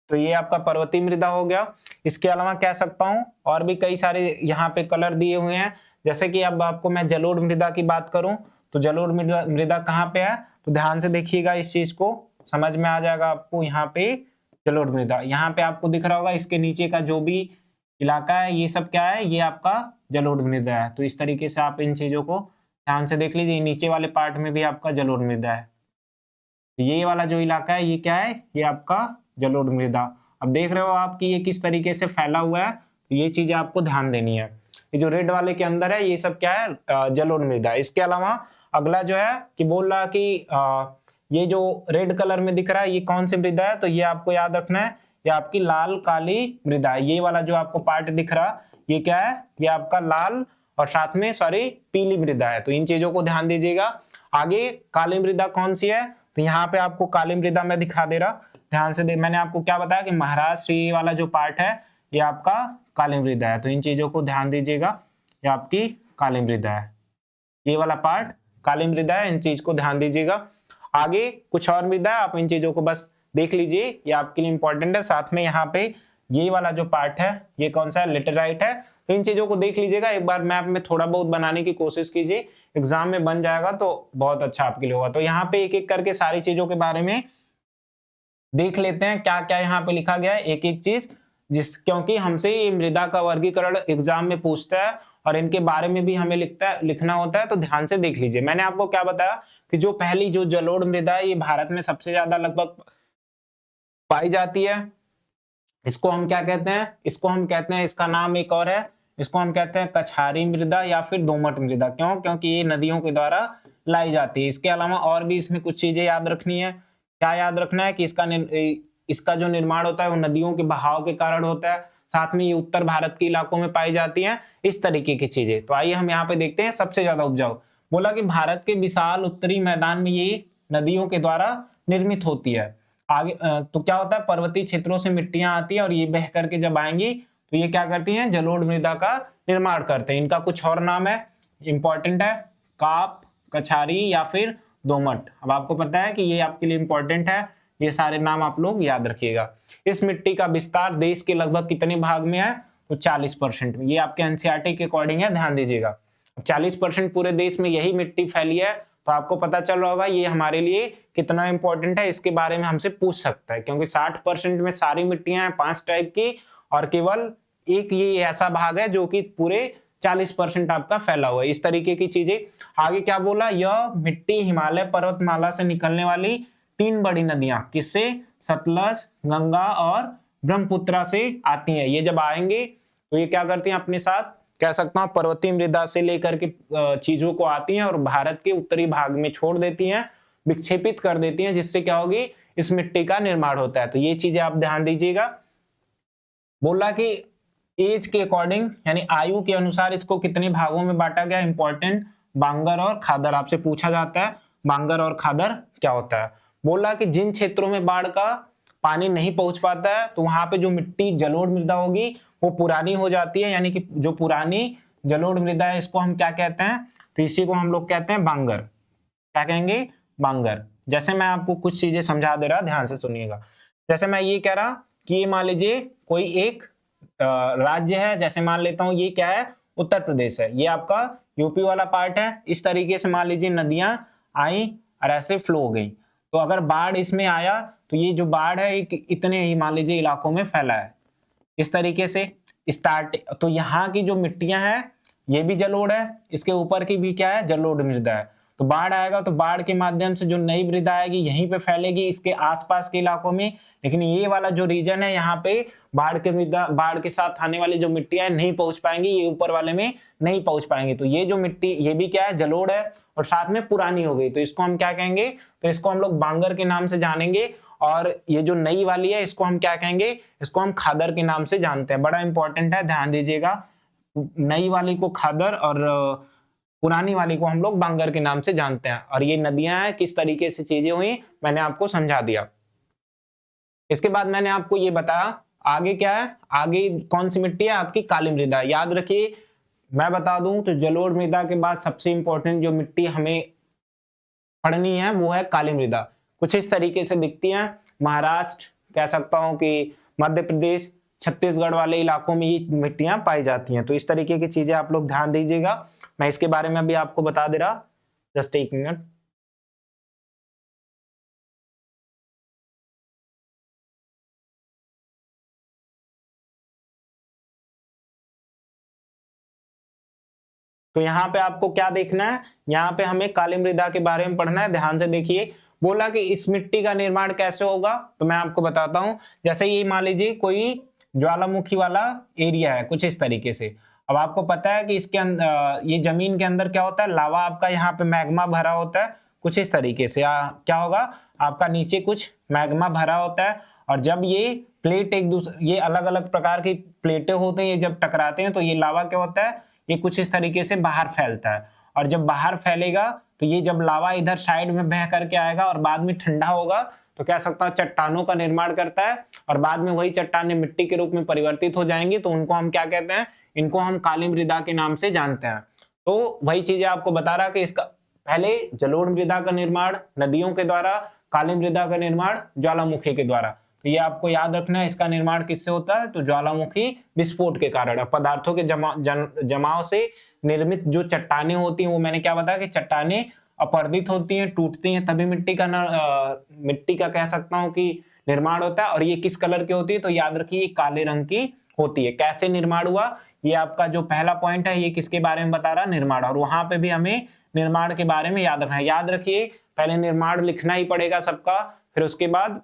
तो ये आपका पर्वतीय मृदा हो गया। इसके अलावा कह सकता हूं और भी कई सारे यहाँ पे कलर दिए हुए हैं। जैसे कि अब आपको मैं जलोढ़ मृदा की बात करूं, तो जलोढ़ मृदा कहाँ पे है? तो ध्यान से देखिएगा, इस चीज को समझ में आ जाएगा आपको। यहाँ पे जलोढ़ मृदा, यहाँ पे आपको दिख रहा होगा, इसके नीचे का जो भी इलाका है, ये सब क्या है? ये आपका जलोढ़ मृदा है। तो इस तरीके से आप इन चीजों को ध्यान से देख लीजिए। नीचे वाले पार्ट में भी आपका जलोढ़ मृदा है। ये वाला जो इलाका है, ये क्या है? ये आपका जलोढ़ मृदा। अब देख रहे हो आप कि ये किस तरीके से फैला हुआ है, तो ये चीजें आपको ध्यान देनी है। ये जो रेड वाले के अंदर है, ये सब क्या है? जलोढ़ मृदा। इसके अलावा अगला जो है कि बोल रहा कि ये जो रेड कलर में दिख रहा है, ये कौन सी मृदा है? तो ये आपको याद रखना है, ये आपकी लाल काली मृदा है। ये वाला जो आपको पार्ट दिख रहा, ये क्या है? ये आपका लाल और साथ में सॉरी पीली मृदा है। तो इन चीजों को ध्यान दीजिएगा। आगे काली मृदा कौन सी है? तो यहाँ पे आपको काली मृदा मैं दिखा दे रहा, ध्यान से मैंने आपको क्या बताया कि महाराष्ट्र ये वाला जो पार्ट है, ये आपका काली मृदा है। तो इन चीजों को ध्यान दीजिएगा, ये आपकी काली मृदा है, ये वाला पार्ट काली मृदा है, इन चीज को ध्यान दीजिएगा। आगे कुछ और मृदा है, आप इन चीजों को बस देख लीजिए, ये आपके लिए इंपॉर्टेंट है। साथ में यहाँ पे ये वाला जो पार्ट है, ये कौन सा है? लेटेराइट है। तो इन चीजों को देख लीजिएगा, एक बार मैप में थोड़ा बहुत बनाने की कोशिश कीजिए, एग्जाम में बन जाएगा तो बहुत अच्छा आपके लिए होगा। तो यहाँ पे एक एक करके सारी चीजों के बारे में देख लेते हैं, क्या क्या यहाँ पे लिखा गया है, एक एक चीज, क्योंकि हमसे ये मृदा का वर्गीकरण एग्जाम में पूछता है और इनके बारे में भी हमें लिखना होता है। तो ध्यान से देख लीजिए। मैंने आपको क्या बताया कि जो पहली जो जलोढ़ मृदा है, ये भारत में सबसे ज्यादा लगभग पाई जाती है। इसको हम क्या कहते हैं? इसको हम कहते हैं, इसका नाम एक और है, इसको हम कहते हैं कछारी मृदा या फिर दोमट मृदा। क्यों? क्योंकि ये नदियों के द्वारा लाई जाती है। इसके अलावा और भी इसमें कुछ चीजें याद रखनी है। क्या याद रखना है कि इसका जो निर्माण होता है वो नदियों के बहाव के कारण होता है, साथ में ये उत्तर भारत के इलाकों में पाई जाती हैं, इस तरीके की चीजें। तो आइए हम यहाँ पे देखते हैं सबसे ज्यादा उपजाऊ। बोला कि भारत के विशाल उत्तरी मैदान में ये नदियों के द्वारा निर्मित होती है। आगे तो क्या होता है, पर्वतीय क्षेत्रों से मिट्टियां आती है और ये बह करके जब आएंगी तो ये क्या करती हैं, जलोढ़ मृदा का निर्माण करते हैं। इनका कुछ और नाम है, इंपॉर्टेंट है, काप, कछारी या फिर दोमट। अब आपको पता है कि ये आपके लिए इंपॉर्टेंट है, ये सारे नाम आप लोग याद रखिएगा। इस मिट्टी का विस्तार देश के लगभग कितने भाग में है, तो 40% में। ये आपके एनसीईआरटी के अकॉर्डिंग है, ध्यान दीजिएगा। 40% पूरे देश में यही मिट्टी फैली है, तो आपको पता चल रहा होगा ये हमारे लिए कितना इंपॉर्टेंट है। इसके बारे में हमसे पूछ सकता है, क्योंकि 60% में सारी मिट्टियां हैं 5 टाइप की, और केवल एक ये ऐसा भाग है जो कि पूरे 40% आपका फैला हुआ है। इस तरीके की चीजें। आगे क्या बोला, यह मिट्टी हिमालय पर्वतमाला से निकलने वाली 3 बड़ी नदियां, किससे, सतलज, गंगा और ब्रह्मपुत्रा से आती हैं। ये जब आएंगे तो ये क्या करती हैं, अपने साथ कह सकता हूं पर्वतीय मृदा से लेकर के चीजों को आती हैं और भारत के उत्तरी भाग में छोड़ देती हैं, विक्षेपित कर देती हैं, जिससे क्या होगी, इस मिट्टी का निर्माण होता है। तो ये चीजें आप ध्यान दीजिएगा। बोला कि एज के अकॉर्डिंग यानी आयु के अनुसार इसको कितने भागों में बांटा गया, इंपॉर्टेंट, बांगर और खादर। आपसे पूछा जाता है बांगर और खादर क्या होता है। बोला कि जिन क्षेत्रों में बाढ़ का पानी नहीं पहुंच पाता है तो वहां पे जो मिट्टी जलोढ़ मृदा होगी वो पुरानी हो जाती है, यानी कि जो पुरानी जलोढ़ मृदा है इसको हम क्या कहते हैं, तो इसी को हम लोग कहते हैं बांगर। क्या कहेंगे, बांगर। जैसे मैं आपको कुछ चीजें समझा दे रहा, ध्यान से सुनिएगा। जैसे मैं ये कह रहा कि ये मान लीजिए कोई एक राज्य है, जैसे मान लेता हूं ये क्या है, उत्तर प्रदेश है, ये आपका यूपी वाला पार्ट है। इस तरीके से मान लीजिए नदियां आई और ऐसे फ्लो हो गई, तो अगर बाढ़ इसमें आया तो ये जो बाढ़ है इतने ही मान लीजिए इलाकों में फैला है। इस तरीके से स्टार्ट, तो यहाँ की जो मिट्टियां हैं ये भी जलोढ़ है, इसके ऊपर की भी क्या है, जलोढ़ मृदा है। तो बाढ़ आएगा तो बाढ़ के माध्यम से जो नई मृदा आएगी यहीं पे फैलेगी इसके आसपास के इलाकों में, लेकिन ये वाला जो रीजन है यहाँ पे बाढ़ के साथ आने वाली जो मिट्टियां नहीं पहुंच पाएंगी, ये ऊपर वाले में नहीं पहुंच पाएंगे। तो ये जो मिट्टी ये भी क्या है, जलोढ़ है और साथ में पुरानी हो गई, तो इसको हम क्या कहेंगे, तो इसको हम लोग बांगर के नाम से जानेंगे। और ये जो नई वाली है इसको हम क्या कहेंगे, इसको हम खादर के नाम से जानते हैं। बड़ा इंपॉर्टेंट है, ध्यान दीजिएगा। नई वाली को खादर और पुरानी वाली को हम लोग बांगर के नाम से जानते हैं। और ये नदियां हैं, किस तरीके से चीजें हुई मैंने आपको समझा दिया। इसके बाद मैंने आपको ये बताया आगे क्या है, आगे कौन सी मिट्टी है, आपकी काली मृदा। याद रखिए, मैं बता दूं तो जलोढ़ मृदा के बाद सबसे इंपॉर्टेंट जो मिट्टी हमें पढ़नी है वो है काली मृदा। कुछ इस तरीके से दिखती है, महाराष्ट्र, कह सकता हूं कि मध्य प्रदेश, छत्तीसगढ़ वाले इलाकों में ये मिट्टियां पाई जाती हैं। तो इस तरीके की चीजें आप लोग ध्यान दीजिएगा। मैं इसके बारे में भी आपको बता दे रहा, जस्ट एक मिनट। तो यहाँ पे आपको क्या देखना है, यहाँ पे हमें काली मृदा के बारे में पढ़ना है, ध्यान से देखिए। बोला कि इस मिट्टी का निर्माण कैसे होगा, तो मैं आपको बताता हूं। जैसे ये मान लीजिए कोई ज्वालामुखी वाला एरिया है, कुछ इस तरीके से। अब आपको पता है कि इसके ये जमीन के अंदर क्या होता है, लावा आपका यहाँ पे मैग्मा भरा होता है, कुछ इस तरीके से। क्या होगा, आपका नीचे कुछ मैग्मा भरा होता है, और जब ये प्लेट एक दूसरे, ये अलग अलग प्रकार की प्लेटें होते हैं, ये जब टकराते हैं तो ये लावा क्या होता है, ये कुछ इस तरीके से बाहर फैलता है। और जब बाहर फैलेगा तो ये जब लावा इधर साइड में बह करके आएगा और बाद में ठंडा होगा तो कह सकता हूं चट्टानों का निर्माण करता है, और बाद में वही चट्टानें मिट्टी के रूप में परिवर्तित हो जाएंगी। तो उनको हम क्या कहते हैं, इनको हम काली मृदा के नाम से जानते हैं। तो वही चीजें आपको बता रहा कि इसका पहले जलोढ़ मृदा का निर्माण नदियों के द्वारा, काली मृदा का निर्माण ज्वालामुखी के द्वारा। तो ये आपको याद रखना है, इसका निर्माण किससे होता है, तो ज्वालामुखी विस्फोट के कारण, पदार्थों के जमाव से निर्मित जो चट्टानें होती हैं, वो मैंने क्या बताया कि चट्टानें अपरदित होती हैं, टूटती हैं, तभी मिट्टी का कह सकता हूं कि निर्माण होता है। और ये किस कलर की होती है, तो याद रखिए काले रंग की होती है। कैसे निर्माण हुआ, ये आपका जो पहला पॉइंट है ये किसके बारे में बता रहा, निर्माण। और वहां पे भी हमें निर्माण के बारे में याद रखना है। याद रखिए, पहले निर्माण लिखना ही पड़ेगा सबका, फिर उसके बाद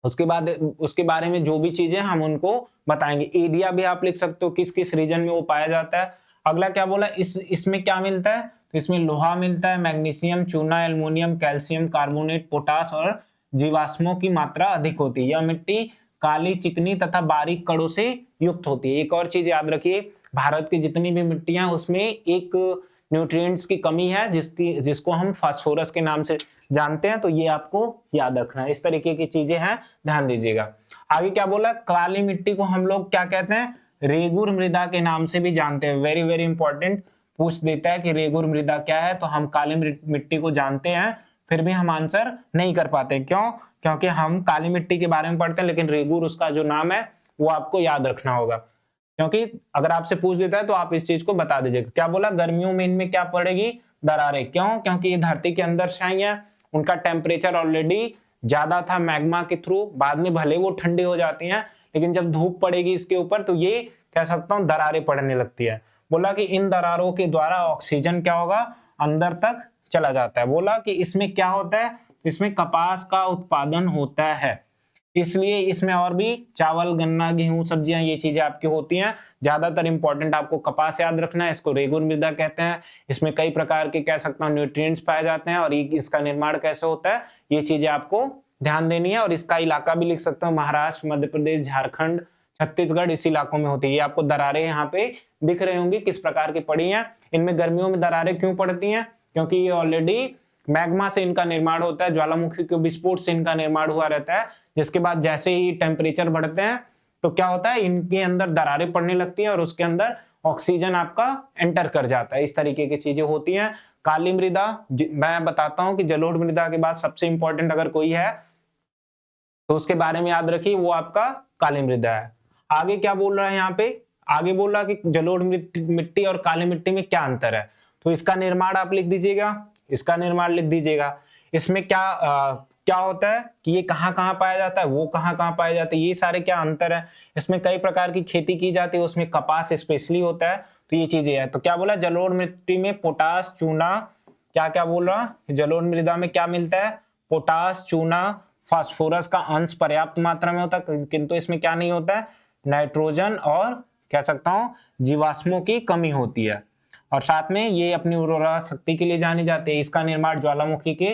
उसके बारे में जो भी चीजें हम उनको बताएंगे। एरिया भी आप लिख सकते हो, किस किस रीजन में वो पाया जाता है। अगला क्या बोला, इसमें क्या मिलता है, तो इसमें लोहा मिलता है, मैग्नीशियम, चूना, एल्युमिनियम, कैल्शियम कार्बोनेट, पोटास और जीवाश्मों की मात्रा अधिक होती है। यह मिट्टी काली, चिकनी तथा बारीक कणों से युक्त होती है। एक और चीज याद रखिए, भारत की जितनी भी मिट्टियां उसमें एक न्यूट्रिएंट्स की कमी है जिसको हम फास्फोरस के नाम से जानते हैं, तो ये आपको याद रखना है। इस तरीके की चीजें हैं, ध्यान दीजिएगा। आगे क्या बोला, काली मिट्टी को हम लोग क्या कहते हैं, रेगुर मृदा के नाम से भी जानते हैं। वेरी वेरी इंपॉर्टेंट, पूछ देता है कि रेगुर मृदा क्या है, तो हम काली मिट्टी को जानते हैं, फिर भी हम आंसर नहीं कर पाते। क्यों? क्योंकि हम काली मिट्टी के बारे में पढ़ते हैं, लेकिन रेगुर उसका जो नाम है वो आपको याद रखना होगा, क्योंकि अगर आपसे पूछ देता है तो आप इस चीज को बता दीजिएगा। क्या बोला, गर्मियों में इनमें क्या पड़ेगी, दरारें। क्यों? क्योंकि ये धरती के अंदर छाई है, उनका टेम्परेचर ऑलरेडी ज्यादा था मैग्मा के थ्रू, बाद में भले वो ठंडी हो जाती हैं, लेकिन जब धूप पड़ेगी इसके ऊपर तो ये कह सकता हूं दरारें पड़ने लगती है। बोला कि इन दरारों के द्वारा ऑक्सीजन क्या होगा, अंदर तक चला जाता है। बोला कि इसमें क्या होता है, इसमें कपास का उत्पादन होता है, इसलिए इसमें और भी चावल, गन्ना, गेहूं, सब्जियां, ये चीजें आपकी होती हैं। ज्यादातर इंपॉर्टेंट आपको कपास याद रखना है, इसको रेगुर मृदा कहते हैं। इसमें कई प्रकार के कह सकता हूं न्यूट्रिएंट्स पाए जाते हैं, और इसका निर्माण कैसे होता है ये चीजें आपको ध्यान देनी है। और इसका इलाका भी लिख सकते हो, महाराष्ट्र, मध्य प्रदेश, झारखंड, छत्तीसगढ़, इस इलाकों में होती है। ये आपको दरारें यहाँ पे दिख रही होंगी किस प्रकार की पड़ी हैं। इनमें गर्मियों में दरारें क्यों पड़ती हैं, क्योंकि ये ऑलरेडी मैग्मा से इनका निर्माण होता है, ज्वालामुखी के विस्फोट से इनका निर्माण हुआ रहता है, जिसके बाद जैसे ही टेम्परेचर बढ़ते हैं तो क्या होता है, इनके अंदर दरारें पड़ने लगती हैं और उसके अंदर ऑक्सीजन आपका एंटर कर जाता है। इस तरीके की चीजें होती हैं। काली मृदा, मैं बताता हूं कि जलोढ़ मृदा के बाद सबसे इंपॉर्टेंट अगर कोई है तो उसके बारे में याद रखिए, वो आपका काली मृदा है। आगे क्या बोल रहा है यहाँ पे, आगे बोल रहा है कि जलोढ़ मिट्टी और काली मिट्टी में क्या अंतर है, तो इसका निर्माण आप लिख दीजिएगा, इसका निर्माण लिख दीजिएगा। इसमें क्या होता है कि ये कहाँ कहाँ पाया जाता है, वो कहाँ कहाँ पाया जाता है, ये सारे क्या अंतर है। इसमें कई प्रकार की खेती की जाती है, उसमें कपास स्पेशली होता है, तो ये चीजें है। तो क्या बोला, जलोढ़ मिट्टी में पोटास, चूना, क्या क्या बोल रहा, जलोढ़ मृदा में क्या मिलता है, पोटास, चूना, फास्फोरस का अंश पर्याप्त मात्रा में होता है, किंतु इसमें क्या नहीं होता है, नाइट्रोजन और कह सकता हूं जीवाश्मों की कमी होती है। और साथ में ये अपनी उर्वरा शक्ति के लिए जानी जाती है। इसका निर्माण ज्वालामुखी के,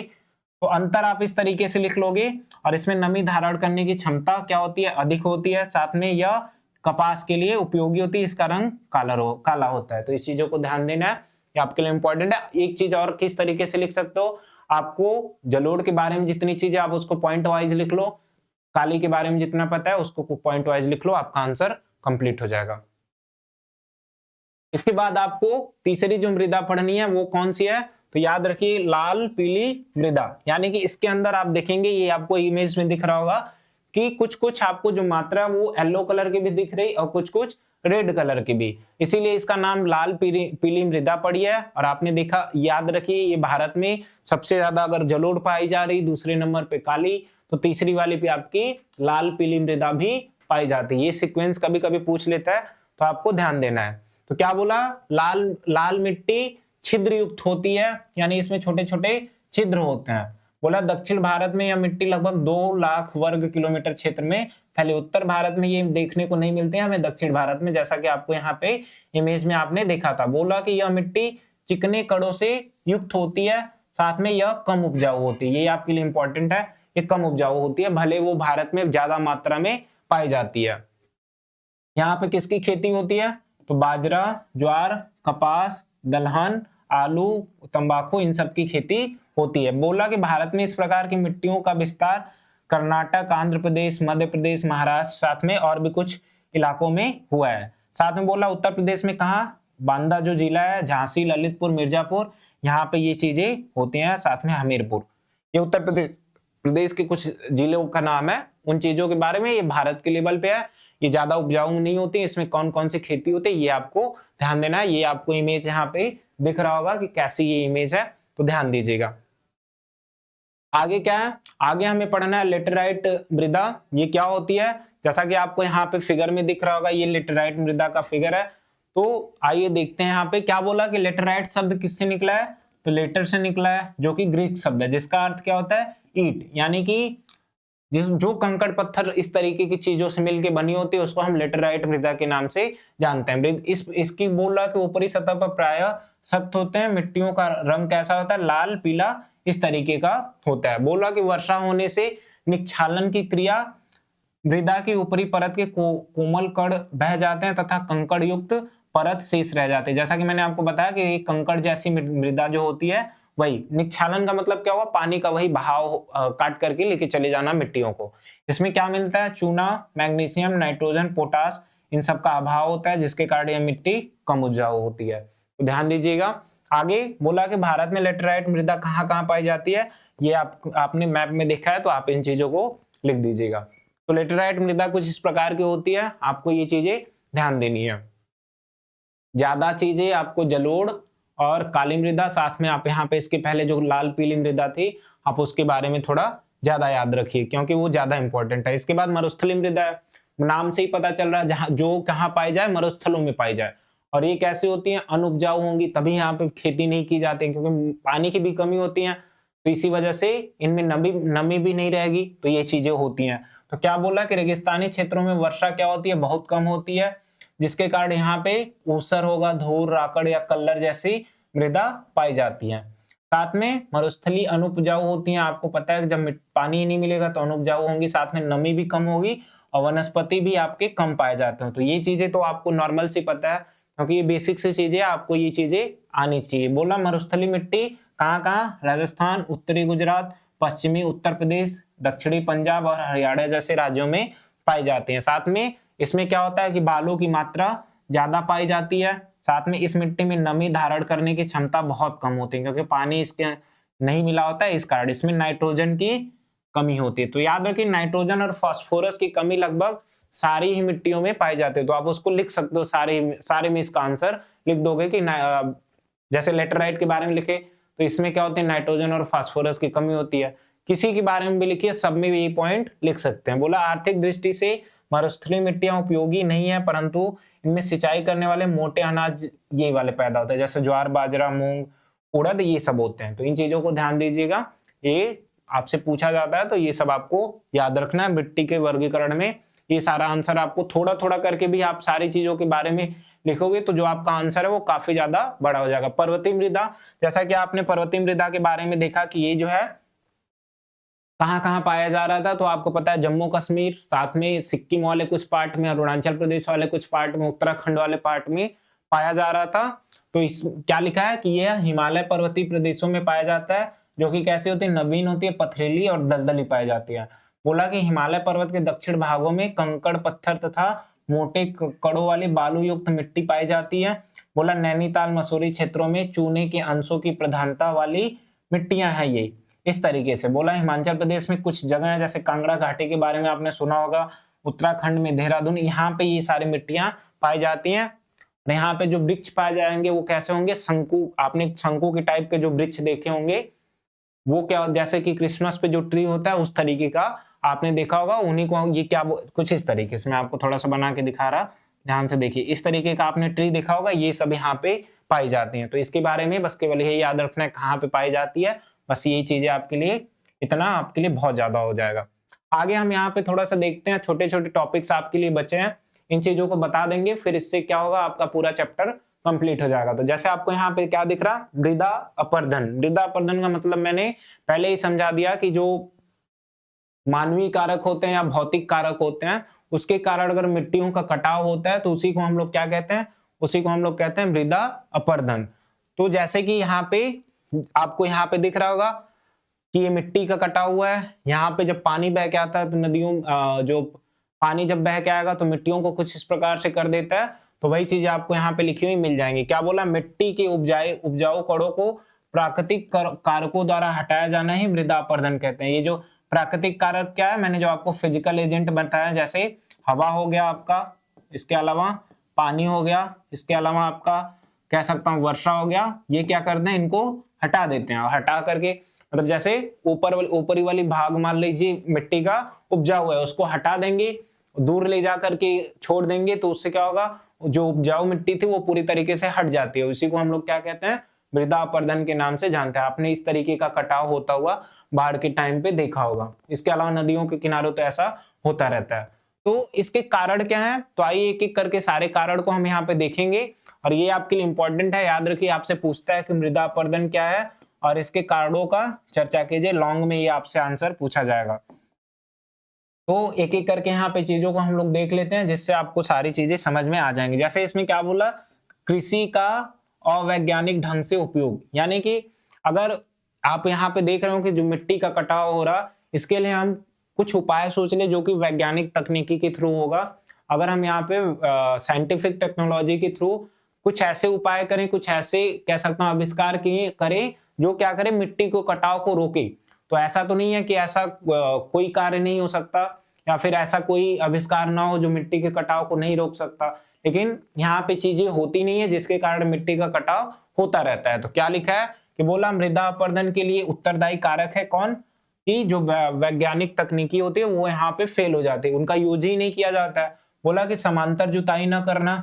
तो अंतर आप इस तरीके से लिख लोगे। और इसमें नमी धारण करने की क्षमता क्या होती है, अधिक होती है। साथ में यह कपास के लिए उपयोगी होती है, इसका रंग काला होता है। तो इस चीजों को ध्यान देना है, ये आपके लिए इंपॉर्टेंट है। एक चीज और किस तरीके से लिख सकते हो, आपको जलोढ़ के बारे में जितनी चीजें आप उसको पॉइंट वाइज लिख लो, काली के बारे में जितना पता है उसको पॉइंट वाइज लिख लो, आपका आंसर कंप्लीट हो जाएगा। इसके बाद आपको तीसरी जो मृदा पढ़नी है वो कौन सी है, तो याद रखिए लाल पीली मृदा। यानी कि इसके अंदर आप देखेंगे, ये आपको इमेज में दिख रहा होगा कि कुछ कुछ आपको जो मात्रा वो येलो कलर की भी दिख रही और कुछ कुछ रेड कलर की भी, इसीलिए इसका नाम लाल पीली मृदा पड़ी है। और आपने देखा, याद रखिए ये भारत में सबसे ज्यादा अगर जलोढ़ पाई जा रही, दूसरे नंबर पे काली, तो तीसरी वाली पे आपकी लाल पीली मृदा भी पाई जाती है। ये सीक्वेंस कभी कभी पूछ लेता है, तो आपको ध्यान देना है। तो क्या बोला, लाल मिट्टी छिद्र युक्त होती है, यानी इसमें छोटे छोटे छिद्र होते हैं। बोला दक्षिण भारत में यह मिट्टी लगभग 2 लाख वर्ग किलोमीटर क्षेत्र में फैली। उत्तर भारत में ये देखने को नहीं मिलते हैं हमें, दक्षिण भारत में, जैसा कि आपको यहाँ पे इमेज में आपने देखा था। बोला कि यह मिट्टी चिकने कणों से युक्त होती है, साथ में यह कम उपजाऊ होती है। ये आपके लिए इंपॉर्टेंट है, ये कम उपजाऊ होती है, भले वो भारत में ज्यादा मात्रा में पाई जाती है। यहाँ पे किसकी खेती होती है, तो बाजरा, ज्वार, कपास, दलहन, आलू, तंबाकू, इन सब की खेती होती है। बोला कि भारत में इस प्रकार की मिट्टियों का विस्तार कर्नाटक, आंध्र प्रदेश, मध्य प्रदेश, महाराष्ट्र, साथ में और भी कुछ इलाकों में हुआ है। साथ में बोला उत्तर प्रदेश में कहा, बांदा जो जिला है, झांसी, ललितपुर, मिर्जापुर, यहाँ पे ये चीजें होती हैं। साथ में हमीरपुर, ये उत्तर प्रदेश के कुछ जिलों का नाम है। उन चीजों के बारे में, ये भारत के लेवल पे है, ये ज्यादा उपजाऊ नहीं होती, इसमें कौन कौन सी खेती होती है ये आपको ध्यान देना है। ये आपको इमेज यहाँ पे दिख रहा होगा कि कैसी ये इमेज है, तो ध्यान दीजिएगा। आगे क्या है, आगे हमें पढ़ना है लेटेराइट मृदा। ये क्या होती है, जैसा कि आपको यहाँ पे फिगर में दिख रहा होगा, ये लेटेराइट मृदा का फिगर है। तो आइए देखते हैं यहाँ पे क्या बोला कि लेटेराइट शब्द किससे निकला है, तो लेटर से निकला है, जो कि ग्रीक शब्द है, जिसका अर्थ क्या होता है, ईट, यानी कि जो कंकड़ पत्थर इस तरीके की चीजों से मिलके बनी होती है उसको हम लेटेराइट मृदा के नाम से जानते हैं। इसकी बोल रहा है कि ऊपरी सतह पर प्रायः सख्त होते हैं, मिट्टियों का रंग कैसा होता है, लाल पीला इस तरीके का होता है। बोला कि वर्षा होने से निक्षालन की क्रिया, मृदा की ऊपरी परत के कोमल कण बह जाते हैं तथा कंकड़ युक्त परत शेष रह जाते हैं। जैसा कि मैंने आपको बताया कि कंकड़ जैसी मृदा जो होती है वही निक्षालन का मतलब क्या हुआ, पानी का वही बहाव काट करके लेके चले जाना मिट्टियों को। इसमें क्या मिलता है, चूना, मैग्नीशियम, नाइट्रोजन, पोटास, इन सब का अभाव होता है जिसके कारण यह मिट्टी कम उपजाऊ होती है। तो ध्यान दीजिएगा। आगे बोला कि भारत में लेटेराइट मृदा कहाँ कहाँ पाई जाती है, ये आपने मैप में देखा है तो आप इन चीजों को लिख दीजिएगा। तो लेटेराइट मृदा कुछ इस प्रकार की होती है, आपको ये चीजें ध्यान देनी है। ज्यादा चीजें आपको जलोढ़ और काली मृदा, साथ में आप यहाँ पे इसके पहले जो लाल पीली मृदा थी आप उसके बारे में थोड़ा ज्यादा याद रखिए क्योंकि वो ज्यादा इंपॉर्टेंट है। इसके बाद मरुस्थलीय मृदा है, नाम से ही पता चल रहा है जहां जो कहाँ पाई जाए, मरुस्थलों में पाई जाए। और ये कैसे होती है, अनुपजाऊ होंगी तभी यहाँ पे खेती नहीं की जाती है क्योंकि पानी की भी कमी होती है, तो इसी वजह से इनमें नमी भी नहीं रहेगी, तो ये चीजें होती हैं। तो क्या बोला कि रेगिस्तानी क्षेत्रों में वर्षा क्या होती है, बहुत कम होती है, जिसके कारण यहाँ पे ऊसर होगा, धूर, राकड़ या कल्लर जैसी मृदा पाई जाती है। साथ में मरुस्थली अनुपजाऊ होती हैं, आपको पता है जब पानी ही नहीं मिलेगा तो अनुपजाऊ होंगी, साथ में नमी भी कम होगी और वनस्पति भी आपके कम पाए जाते हैं। तो ये चीजें तो आपको नॉर्मल से पता है क्योंकि ये बेसिक से चीजें, आपको ये चीजें आनी चाहिए। बोला मरुस्थली मिट्टी कहाँ कहाँ, राजस्थान, उत्तरी गुजरात, पश्चिमी उत्तर प्रदेश, दक्षिणी पंजाब और हरियाणा जैसे राज्यों में पाई जाती है। साथ में इसमें क्या होता है कि बालू की मात्रा ज्यादा पाई जाती है, साथ में इस मिट्टी में नमी धारण करने की क्षमता बहुत कम होती है क्योंकि पानी इसके नहीं मिला होता है, इस कारण इसमें नाइट्रोजन की कमी होती है। तो याद रखिए नाइट्रोजन और फास्फोरस की कमी लगभग सारी ही मिट्टियों में पाई जाती है। तो आप उसको लिख सकते हो, सारे में इसका आंसर लिख दोगे कि जैसे लेटेराइट के बारे में लिखे तो इसमें क्या होती है, नाइट्रोजन और फास्फोरस की कमी होती है। किसी के बारे में भी लिखिए, सब में ये पॉइंट लिख सकते हैं। बोला आर्थिक दृष्टि से मरुस्थलीय मिट्टियां उपयोगी नहीं है परंतु इनमें सिंचाई करने वाले मोटे अनाज ये वाले पैदा होते हैं, जैसे ज्वार, बाजरा, मूंग, उड़द, ये सब होते हैं। तो इन चीजों को ध्यान दीजिएगा, ये आपसे पूछा जाता है तो ये सब आपको याद रखना है। मिट्टी के वर्गीकरण में ये सारा आंसर आपको थोड़ा थोड़ा करके भी आप सारी चीजों के बारे में लिखोगे तो जो आपका आंसर है वो काफी ज्यादा बड़ा हो जाएगा। पर्वतीय मृदा, जैसा कि आपने पर्वतीय मृदा के बारे में देखा कि ये जो है कहाँ कहाँ पाया जा रहा था, तो आपको पता है जम्मू कश्मीर, साथ में सिक्किम वाले कुछ पार्ट में, अरुणाचल प्रदेश वाले कुछ पार्ट में, उत्तराखंड वाले पार्ट में पाया जा रहा था। तो इस क्या लिखा है कि यह हिमालय पर्वतीय प्रदेशों में पाया जाता है, जो कि कैसे होती है, नवीन होती है, पथरीली और दलदली पाई जाती है। बोला कि हिमालय पर्वत के दक्षिण भागों में कंकड़ पत्थर तथा मोटे कड़ों वाली बालू युक्त मिट्टी पाई जाती है। बोला नैनीताल, मसूरी क्षेत्रों में चूने के अंशों की प्रधानता वाली मिट्टियां हैं ये इस तरीके से। बोला हिमाचल प्रदेश में कुछ जगह है, जैसे कांगड़ा घाटी के बारे में आपने सुना होगा, उत्तराखंड में देहरादून, यहाँ पे ये सारी मिट्टियां पाई जाती हैं। और यहाँ पे जो वृक्ष पाए जाएंगे वो कैसे होंगे, शंकु, आपने शंकु के टाइप के जो वृक्ष देखे होंगे वो क्या, जैसे कि क्रिसमस पे जो ट्री होता है उस तरीके का आपने देखा होगा, उन्हीं को ये क्या कुछ इस तरीके से, मैं आपको थोड़ा सा बना के दिखा रहा, ध्यान से देखिए, इस तरीके का आपने ट्री देखा होगा, ये सब यहाँ पे पाई जाती हैं। तो इसके बारे में बस केवल यही याद रखना है कहाँ पे पाई जाती है, बस यही चीजें आपके लिए, इतना आपके लिए बहुत ज्यादा हो जाएगा। आगे हम यहाँ पे थोड़ा सा देखते हैं, छोटे छोटे टॉपिक्स आपके लिए बचे हैं, इन चीजों को बता देंगे, फिर इससे क्या होगा, आपका पूरा चैप्टर कंप्लीट हो जाएगा। तो जैसे आपको यहाँ पे क्या दिख रहा, मृदा अपर्दन। मृदा अपर्दन का मतलब मैंने पहले ही समझा दिया कि जो मानवीय कारक होते हैं या भौतिक कारक होते हैं उसके कारण अगर मिट्टियों का कटाव होता है तो उसी को हम लोग क्या कहते हैं, उसी को हम लोग कहते हैं मृदा अपर्दन। तो जैसे कि यहाँ पे आपको यहाँ पे दिख रहा होगा कि ये मिट्टी का कटा हुआ है, यहाँ पे जब पानी बह के आता है तो नदियों जो पानी जब बह के आएगा तो मिट्टियों को कुछ इस प्रकार से कर देता है। तो वही चीजें आपको यहाँ पे लिखी हुई मिल जाएंगी। क्या बोला, मिट्टी के उपजाऊ कणों को प्राकृतिक कारकों द्वारा हटाया जाना ही मृदा अपर्दन कहते हैं। ये जो प्राकृतिक कारक क्या है, मैंने जो आपको फिजिकल एजेंट बताया, जैसे हवा हो गया आपका, इसके अलावा पानी हो गया, इसके अलावा आपका कह सकता हूँ वर्षा हो गया, ये क्या करते हैं, इनको हटा देते हैं। और हटा करके मतलब जैसे ऊपरी वाली भाग मान लीजिए मिट्टी का उपजाऊ है, उसको हटा देंगे, दूर ले जा करके छोड़ देंगे, तो उससे क्या होगा, जो उपजाऊ मिट्टी थी वो पूरी तरीके से हट जाती है, उसी को हम लोग क्या कहते हैं, मृदा अपरदन के नाम से जानते हैं। आपने इस तरीके का कटाव होता हुआ बाढ़ के टाइम पे देखा होगा। इसके अलावा नदियों के किनारों तो ऐसा होता रहता है। तो इसके कारण क्या है, तो आइए एक एक करके सारे कारण को हम यहाँ पे देखेंगे और ये आपके लिए इंपॉर्टेंट है, याद रखिए आपसे पूछता है कि मृदा अपरदन क्या है और इसके कारणों का चर्चा कीजिए। लॉन्ग में ये आपसे आंसर पूछा जाएगा। तो एक एक करके यहाँ पे चीजों को हम लोग देख लेते हैं जिससे आपको सारी चीजें समझ में आ जाएंगी। जैसे इसमें क्या बोला, कृषि का अवैज्ञानिक ढंग से उपयोग, यानी कि अगर आप यहाँ पे देख रहे हो कि जो मिट्टी का कटाव हो रहा, इसके लिए हम कुछ उपाय सोच ले जो कि वैज्ञानिक तकनीकी के थ्रू होगा। अगर हम यहाँ पे साइंटिफिक टेक्नोलॉजी के थ्रू कुछ ऐसे उपाय करें, कुछ ऐसे कह सकता हूँ आविष्कार किए करें जो क्या करे, मिट्टी को कटाव को रोके। तो ऐसा तो नहीं है कि ऐसा कोई कार्य नहीं हो सकता या फिर ऐसा कोई आविष्कार ना हो जो मिट्टी के कटाव को नहीं रोक सकता, लेकिन यहाँ पे चीजें होती नहीं है जिसके कारण मिट्टी का कटाव होता रहता है। तो क्या लिखा है कि बोला मृदा अपरदन के लिए उत्तरदायी कारक है कौन, कि जो वैज्ञानिक तकनीकी होती है वो यहाँ पे फेल हो जाती है, उनका यूज ही नहीं किया जाता है। बोला कि समांतर जुताई न करना,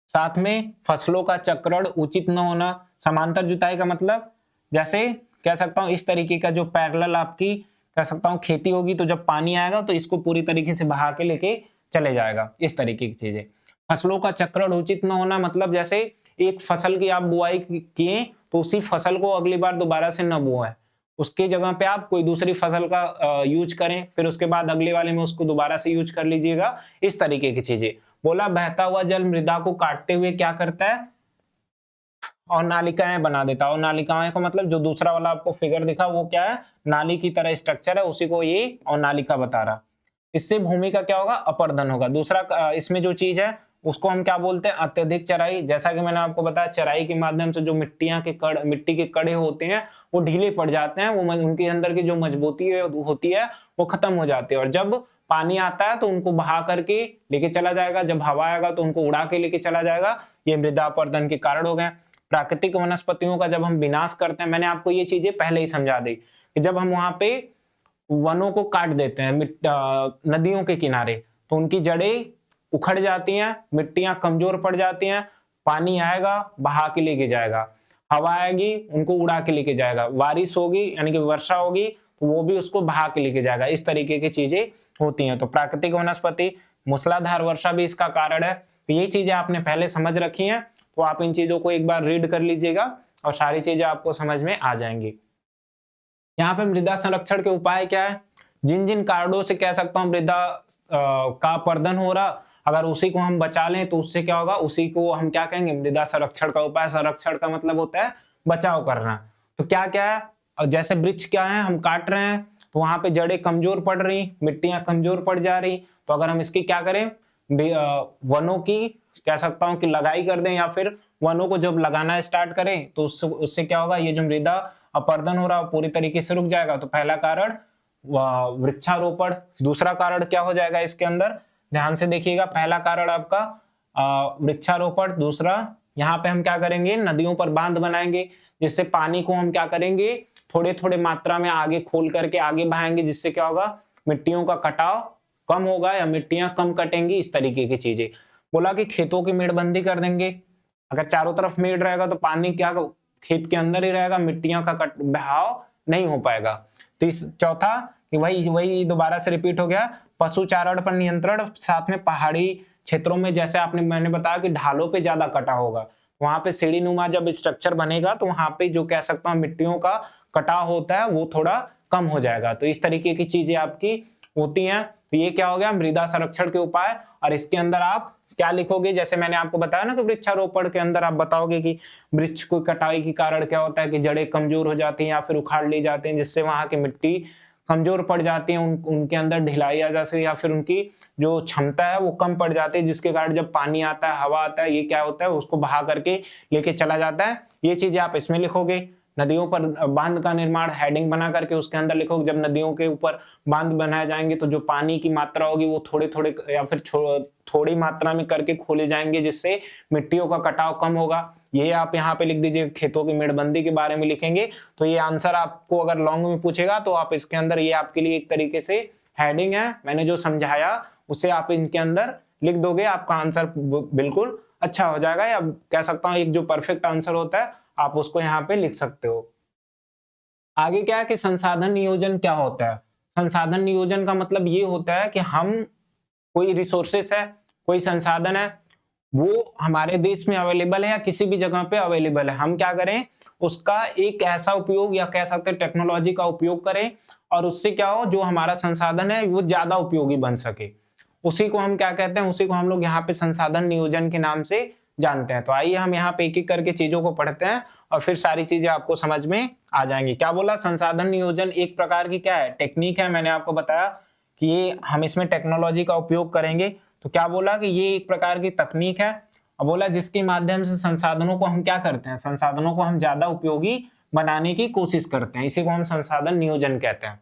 साथ में फसलों का चक्रण उचित न होना। समांतर जुताई का मतलब जैसे कह सकता हूं इस तरीके का जो पैरेलल आपकी कह सकता हूं खेती होगी, तो जब पानी आएगा तो इसको पूरी तरीके से बहा के लेके चले जाएगा, इस तरीके की चीजें। फसलों का चक्रण उचित न होना मतलब जैसे एक फसल की आप बुआई किए तो उसी फसल को अगली बार दोबारा से न बोएं, उसकी जगह पे आप कोई दूसरी फसल का यूज करें, फिर उसके बाद अगले वाले में उसको दोबारा से यूज कर लीजिएगा, इस तरीके की चीजें। बोला बहता हुआ जल मृदा को काटते हुए क्या करता है, और नालिकाएं बना देता है। और नालिकाएं का मतलब जो दूसरा वाला आपको फिगर दिखा वो क्या है, नाली की तरह स्ट्रक्चर है, उसी को ये और नालिका बता रहा। इससे भूमि का क्या होगा, अपरदन होगा। दूसरा इसमें जो चीज है उसको हम क्या बोलते हैं, अत्यधिक चराई। जैसा कि मैंने आपको बताया चराई के माध्यम से जो मिट्टी के कड़े होते हैं वो ढीले पड़ जाते हैं, वो उनके अंदर की जो मजबूती होती है वो खत्म हो जाती है, और जब पानी आता है तो उनको बहा करके लेके चला जाएगा, जब हवा आएगा तो उनको उड़ा के लेके चला जाएगा। ये मृदा अपरदन के कारण हो गए। प्राकृतिक वनस्पतियों का जब हम विनाश करते हैं, मैंने आपको ये चीजें पहले ही समझा दी कि जब हम वहां पे वनों को काट देते हैं नदियों के किनारे, तो उनकी जड़ें उखड़ जाती हैं, मिट्टियां कमजोर पड़ जाती हैं, पानी आएगा बहा के लेके जाएगा, हवा आएगी उनको उड़ा के लेके जाएगा, बारिश होगी यानी कि वर्षा होगी तो वो भी उसको बहा के लेके जाएगा, इस तरीके की चीजें होती हैं। तो प्राकृतिक वनस्पति, मूसलाधार वर्षा भी इसका कारण है। तो ये चीजें आपने पहले समझ रखी हैं, तो आप इन चीजों को एक बार रीड कर लीजिएगा और सारी चीजें आपको समझ में आ जाएंगी। यहाँ पे मृदा संरक्षण के उपाय क्या है, जिन जिन कारणों से कह सकता हूँ मृदा का अपरदन हो रहा, अगर उसी को हम बचा लें तो उससे क्या होगा, उसी को हम क्या कहेंगे, मृदा संरक्षण का उपाय। संरक्षण का मतलब होता है बचाव करना। तो क्या क्या है, जैसे वृक्ष क्या है हम काट रहे हैं तो वहां पे जड़ें कमजोर पड़ रही, मिट्टियां कमजोर पड़ जा रही, तो अगर हम इसकी क्या करें, वनों की कह सकता हूं कि लगाई कर दें, या फिर वनों को जब लगाना स्टार्ट करें तो उससे क्या होगा, ये जो मृदा अपरदन हो रहा है पूरी तरीके से रुक जाएगा। तो पहला कारण वृक्षारोपण। दूसरा कारण क्या हो जाएगा इसके अंदर, ध्यान से देखिएगा, पहला कारण आपका वृक्षारोपण। दूसरा यहाँ पे हम क्या करेंगे, नदियों पर बांध बनाएंगे जिससे पानी को हम क्या करेंगे, थोड़े थोड़े मात्रा में आगे खोल करके आगे बहाएंगे, जिससे क्या होगा, मिट्टियों का कटाव कम होगा या मिट्टियां कम कटेंगी, इस तरीके की चीजें। बोला कि खेतों की मेड़बंदी कर देंगे, अगर चारों तरफ मेड़ रहेगा तो पानी क्या खेत के अंदर ही रहेगा, मिट्टियों का बहाव नहीं हो पाएगा। चौथा कि वही दोबारा से रिपीट हो गया, पशु चारण पर नियंत्रण, साथ में पहाड़ी क्षेत्रों में जैसे मैंने बताया कि ढालों पे ज्यादा कटा होगा, वहां पे सीढ़ी नुमा जब स्ट्रक्चर बनेगा तो वहां पे जो कह सकता हूँ मिट्टियों का कटाव होता है वो थोड़ा कम हो जाएगा। तो इस तरीके की चीजें आपकी होती हैं। तो ये क्या हो गया, मृदा संरक्षण के उपाय। और इसके अंदर आप क्या लिखोगे, जैसे मैंने आपको बताया ना कि वृक्षारोपण के अंदर आप बताओगे कि वृक्ष को कटाई के कारण क्या होता है कि जड़ें कमजोर हो जाती हैं या फिर उखाड़ ली जाती हैं, जिससे वहां की मिट्टी कमजोर पड़ जाती है, उनके अंदर ढिलाई आ जाती है या फिर उनकी जो क्षमता है वो कम पड़ जाती है, जिसके कारण जब पानी आता है, हवा आता है, ये क्या होता है उसको बहा करके लेके चला जाता है। ये चीजें आप इसमें लिखोगे। नदियों पर बांध का निर्माण, हेडिंग बना करके उसके अंदर लिखोगे, जब नदियों के ऊपर बांध बनाए जाएंगे तो जो पानी की मात्रा होगी वो थोड़े थोड़े या फिर थोड़ी मात्रा में करके खोले जाएंगे, जिससे मिट्टियों का कटाव कम होगा। ये आप यहाँ पे लिख दीजिए, खेतों की मेड़बंदी के बारे में लिखेंगे तो ये आंसर आपको अगर लॉन्ग में पूछेगा तो आप इसके अंदर, ये आपके लिए एक तरीके से हेडिंग है, मैंने जो समझाया उसे आप इनके अंदर लिख दोगे, आपका आंसर बिल्कुल अच्छा हो जाएगा, या कह सकता हूँ एक जो परफेक्ट आंसर होता है आप उसको यहाँ पे लिख सकते हो। आगे क्या है कि संसाधन नियोजन क्या होता है? संसाधन नियोजन का मतलब ये होता है कि हम कोई रिसोर्सेस है, कोई संसाधन है, वो हमारे देश में अवेलेबल है या किसी भी जगह पे अवेलेबल है, हम क्या करें, उसका एक ऐसा उपयोग या कह सकते हैं टेक्नोलॉजी का उपयोग करें और उससे क्या हो, जो हमारा संसाधन है वो ज्यादा उपयोगी बन सके। उसी को हम क्या कहते हैं, उसी को हम लोग यहाँ पे संसाधन नियोजन के नाम से जानते हैं। तो आइए हम यहाँ पे एक एक करके चीजों को पढ़ते हैं और फिर सारी चीजें आपको समझ में आ जाएंगी। क्या बोला, संसाधन नियोजन एक प्रकार की क्या है, टेक्निक है। मैंने आपको बताया कि ये हम इसमें टेक्नोलॉजी का उपयोग करेंगे। तो क्या बोला कि ये एक प्रकार की तकनीक है, और बोला जिसके माध्यम से संसाधनों को हम क्या करते हैं, संसाधनों को हम ज्यादा उपयोगी बनाने की कोशिश करते हैं, इसी को हम संसाधन नियोजन कहते हैं।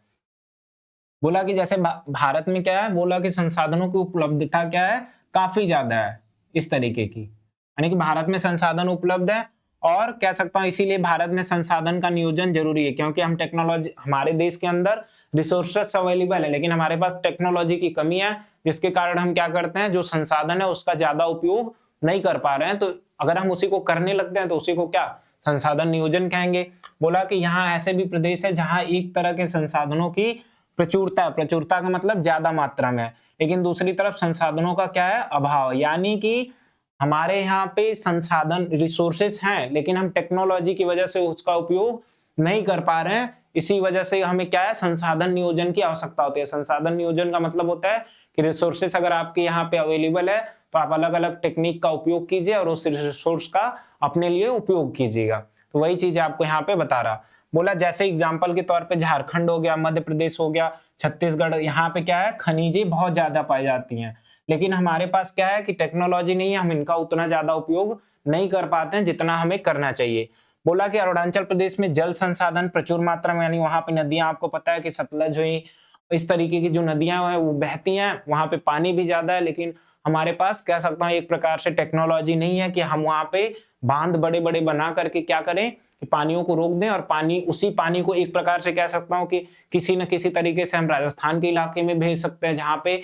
बोला कि जैसे भारत में क्या है, बोला कि संसाधनों की उपलब्धता क्या है, काफी ज्यादा है इस तरीके की, यानी कि भारत में संसाधन उपलब्ध है और कह सकता हूं इसीलिए भारत में संसाधन का नियोजन जरूरी है, क्योंकि हम टेक्नोलॉजी, हमारे देश के अंदर रिसोर्सेस अवेलेबल है लेकिन हमारे पास टेक्नोलॉजी की कमी है, जिसके कारण हम क्या करते हैं, जो संसाधन है उसका ज्यादा उपयोग नहीं कर पा रहे हैं। तो अगर हम उसी को करने लगते हैं तो उसी को क्या, संसाधन नियोजन कहेंगे। बोला कि यहाँ ऐसे भी प्रदेश है जहां एक तरह के संसाधनों की प्रचुरता, प्रचुरता का मतलब ज्यादा मात्रा में है, लेकिन दूसरी तरफ संसाधनों का क्या है, अभाव, यानी कि हमारे यहाँ पे संसाधन रिसोर्सेस हैं लेकिन हम टेक्नोलॉजी की वजह से उसका उपयोग नहीं कर पा रहे हैं। इसी वजह से हमें क्या है, संसाधन नियोजन की आवश्यकता होती है। संसाधन नियोजन का मतलब होता है कि रिसोर्सेस अगर आपके यहाँ पे अवेलेबल है तो आप अलग अलग टेक्निक का उपयोग कीजिए और उस रिसोर्स का अपने लिए उपयोग कीजिएगा। तो वही चीज आपको यहाँ पे बता रहा। बोला जैसे एग्जाम्पल के तौर पे झारखंड हो गया, मध्य प्रदेश हो गया, छत्तीसगढ़, यहाँ पे क्या है, खनिजें बहुत ज्यादा पाई जाती हैं, लेकिन हमारे पास क्या है कि टेक्नोलॉजी नहीं है, हम इनका उतना ज्यादा उपयोग नहीं कर पाते हैं जितना हमें करना चाहिए। बोला कि अरुणाचल प्रदेश में जल संसाधन प्रचुर मात्रा में, यानी वहां पे नदियां, आपको पता है कि सतलज हुई, इस तरीके की जो नदियां हैं वो बहती हैं, वहां पे पानी भी ज्यादा है, लेकिन हमारे पास कह सकता हूँ एक प्रकार से टेक्नोलॉजी नहीं है कि हम वहां पे बांध बड़े बड़े बना करके क्या करें कि पानियों को रोक दें और पानी, उसी पानी को एक प्रकार से कह सकता हूँ कि किसी न किसी तरीके से हम राजस्थान के इलाके में भेज सकते हैं, जहां पे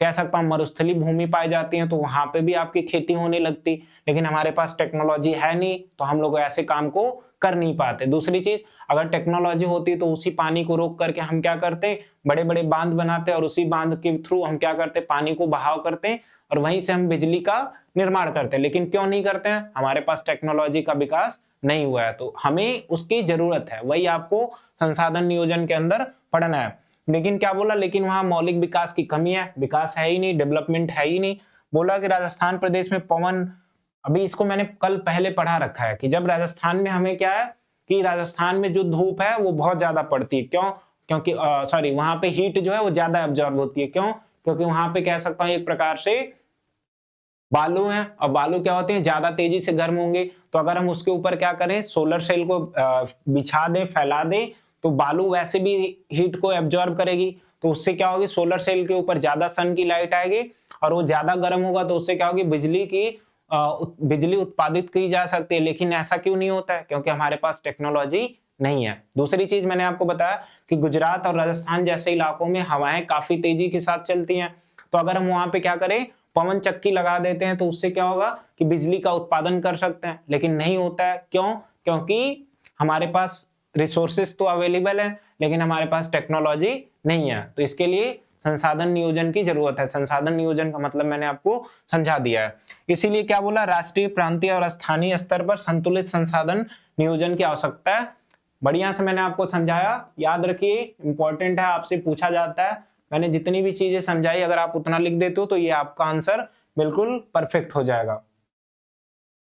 कह सकता हूँ मरुस्थली भूमि पाई जाती है, तो वहां पे भी आपकी खेती होने लगती, लेकिन हमारे पास टेक्नोलॉजी है नहीं तो हम लोग ऐसे काम को कर नहीं पाते। दूसरी चीज, अगर टेक्नोलॉजी होती तो उसी पानी को रोक करके हम क्या करते, बड़े बड़े बांध बनाते और उसी बांध के थ्रू हम क्या करते, पानी को बहाव करते और वहीं से हम बिजली का निर्माण करते हैं। लेकिन क्यों नहीं करते हैं, हमारे पास टेक्नोलॉजी का विकास नहीं हुआ है, तो हमें उसकी जरूरत है, वही आपको संसाधन नियोजन के अंदर पढ़ना है। लेकिन क्या बोला, लेकिन वहां मौलिक विकास की कमी है, विकास है ही नहीं, डेवलपमेंट है ही नहीं। बोला कि राजस्थान प्रदेश में पवन, अभी इसको मैंने कल पहले पढ़ा रखा है कि जब राजस्थान में हमें क्या है कि राजस्थान में जो धूप है वो बहुत ज्यादा पड़ती है, क्यों, क्योंकि सॉरी वहां पे हीट जो है वो ज्यादा एब्जॉर्ब होती है, क्यों, क्योंकि वहां पे कह सकता हूँ एक प्रकार से बालू हैं और बालू क्या होते हैं, ज्यादा तेजी से गर्म होंगे, तो अगर हम उसके ऊपर क्या करें, सोलर सेल को बिछा दें, फैला दें, तो बालू वैसे भी हीट को एब्जॉर्ब करेगी, तो उससे क्या होगी, सोलर सेल के ऊपर ज्यादा सन की लाइट आएगी और वो ज्यादा गर्म होगा, तो उससे क्या होगी, बिजली की बिजली उत्पादित की जा सकती है। लेकिन ऐसा क्यों नहीं होता है, क्योंकि हमारे पास टेक्नोलॉजी नहीं है। दूसरी चीज मैंने आपको बताया कि गुजरात और राजस्थान जैसे इलाकों में हवाएं काफी तेजी के साथ चलती हैं, तो अगर हम वहां पे क्या करें, पवन चक्की लगा देते हैं, तो उससे क्या होगा कि बिजली का उत्पादन कर सकते हैं, लेकिन नहीं होता है, क्यों, क्योंकि हमारे पास रिसोर्सेस तो अवेलेबल है लेकिन हमारे पास टेक्नोलॉजी नहीं है। तो इसके लिए संसाधन नियोजन की जरूरत है। संसाधन नियोजन का मतलब मैंने आपको समझा दिया है। इसीलिए क्या बोला, राष्ट्रीय, प्रांतीय और स्थानीय स्तर पर संतुलित संसाधन नियोजन की आवश्यकता है। बढ़िया से मैंने आपको समझाया, याद रखिए, इंपॉर्टेंट है, आपसे पूछा जाता है। मैंने जितनी भी चीजें समझाई अगर आप उतना लिख देते हो तो ये आपका आंसर बिल्कुल परफेक्ट हो जाएगा।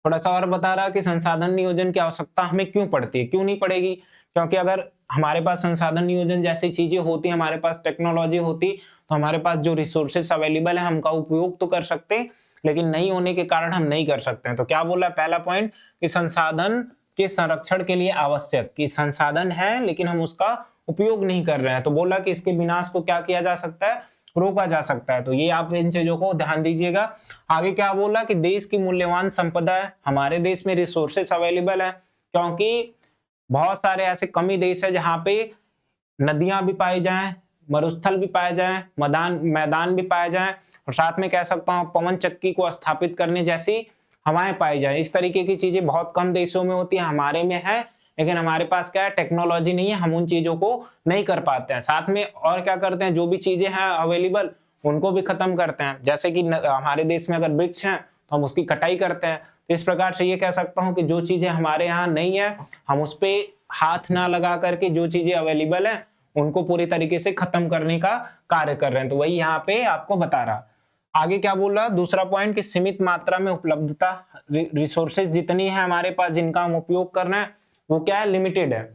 थोड़ा सा और बता रहा कि संसाधन नियोजन की आवश्यकता हमें क्यों पड़ती है, क्यों नहीं पड़ेगी, क्योंकि अगर हमारे पास संसाधन नियोजन जैसी चीजें होती, हमारे पास टेक्नोलॉजी होती, तो हमारे पास जो रिसोर्सेस अवेलेबल है हम उनका उपयोग तो कर सकते, लेकिन नहीं होने के कारण हम नहीं कर सकते हैं। तो क्या बोला पहला पॉइंट कि संसाधन के संरक्षण के लिए आवश्यक, कि संसाधन है लेकिन हम उसका उपयोग नहीं कर रहे हैं, तो बोला कि इसके विनाश को क्या किया जा सकता है, रोका जा सकता है। तो ये आप इन चीजों को ध्यान दीजिएगा। आगे क्या बोला कि देश की मूल्यवान संपदा है, हमारे देश में रिसोर्सेस अवेलेबल है, क्योंकि बहुत सारे ऐसे कमी देश है जहां पे नदियां भी पाई जाएं, मरुस्थल भी पाए जाएं, मैदान भी पाए जाएं, और साथ में कह सकता हूं पवन चक्की को स्थापित करने जैसी हवाएं पाई जाए। इस तरीके की चीजें बहुत कम देशों में होती है, हमारे में है, लेकिन हमारे पास क्या है, टेक्नोलॉजी नहीं है, हम उन चीजों को नहीं कर पाते हैं। साथ में और क्या करते हैं, जो भी चीजें हैं अवेलेबल उनको भी खत्म करते हैं। जैसे कि हमारे देश में अगर वृक्ष हैं तो हम उसकी कटाई करते हैं। तो इस प्रकार से ये कह सकता हूं कि जो चीजें हमारे यहाँ नहीं है, हम उस पे हाथ ना लगा करके जो चीजें अवेलेबल है उनको पूरी तरीके से खत्म करने का कार्य कर रहे हैं। तो वही यहाँ पे आपको बता रहा। आगे क्या बोल रहा, दूसरा पॉइंट कि सीमित मात्रा में उपलब्धता, रिसोर्सेज जितनी है हमारे पास जिनका हम उपयोग कर रहे हैं वो क्या है, लिमिटेड है।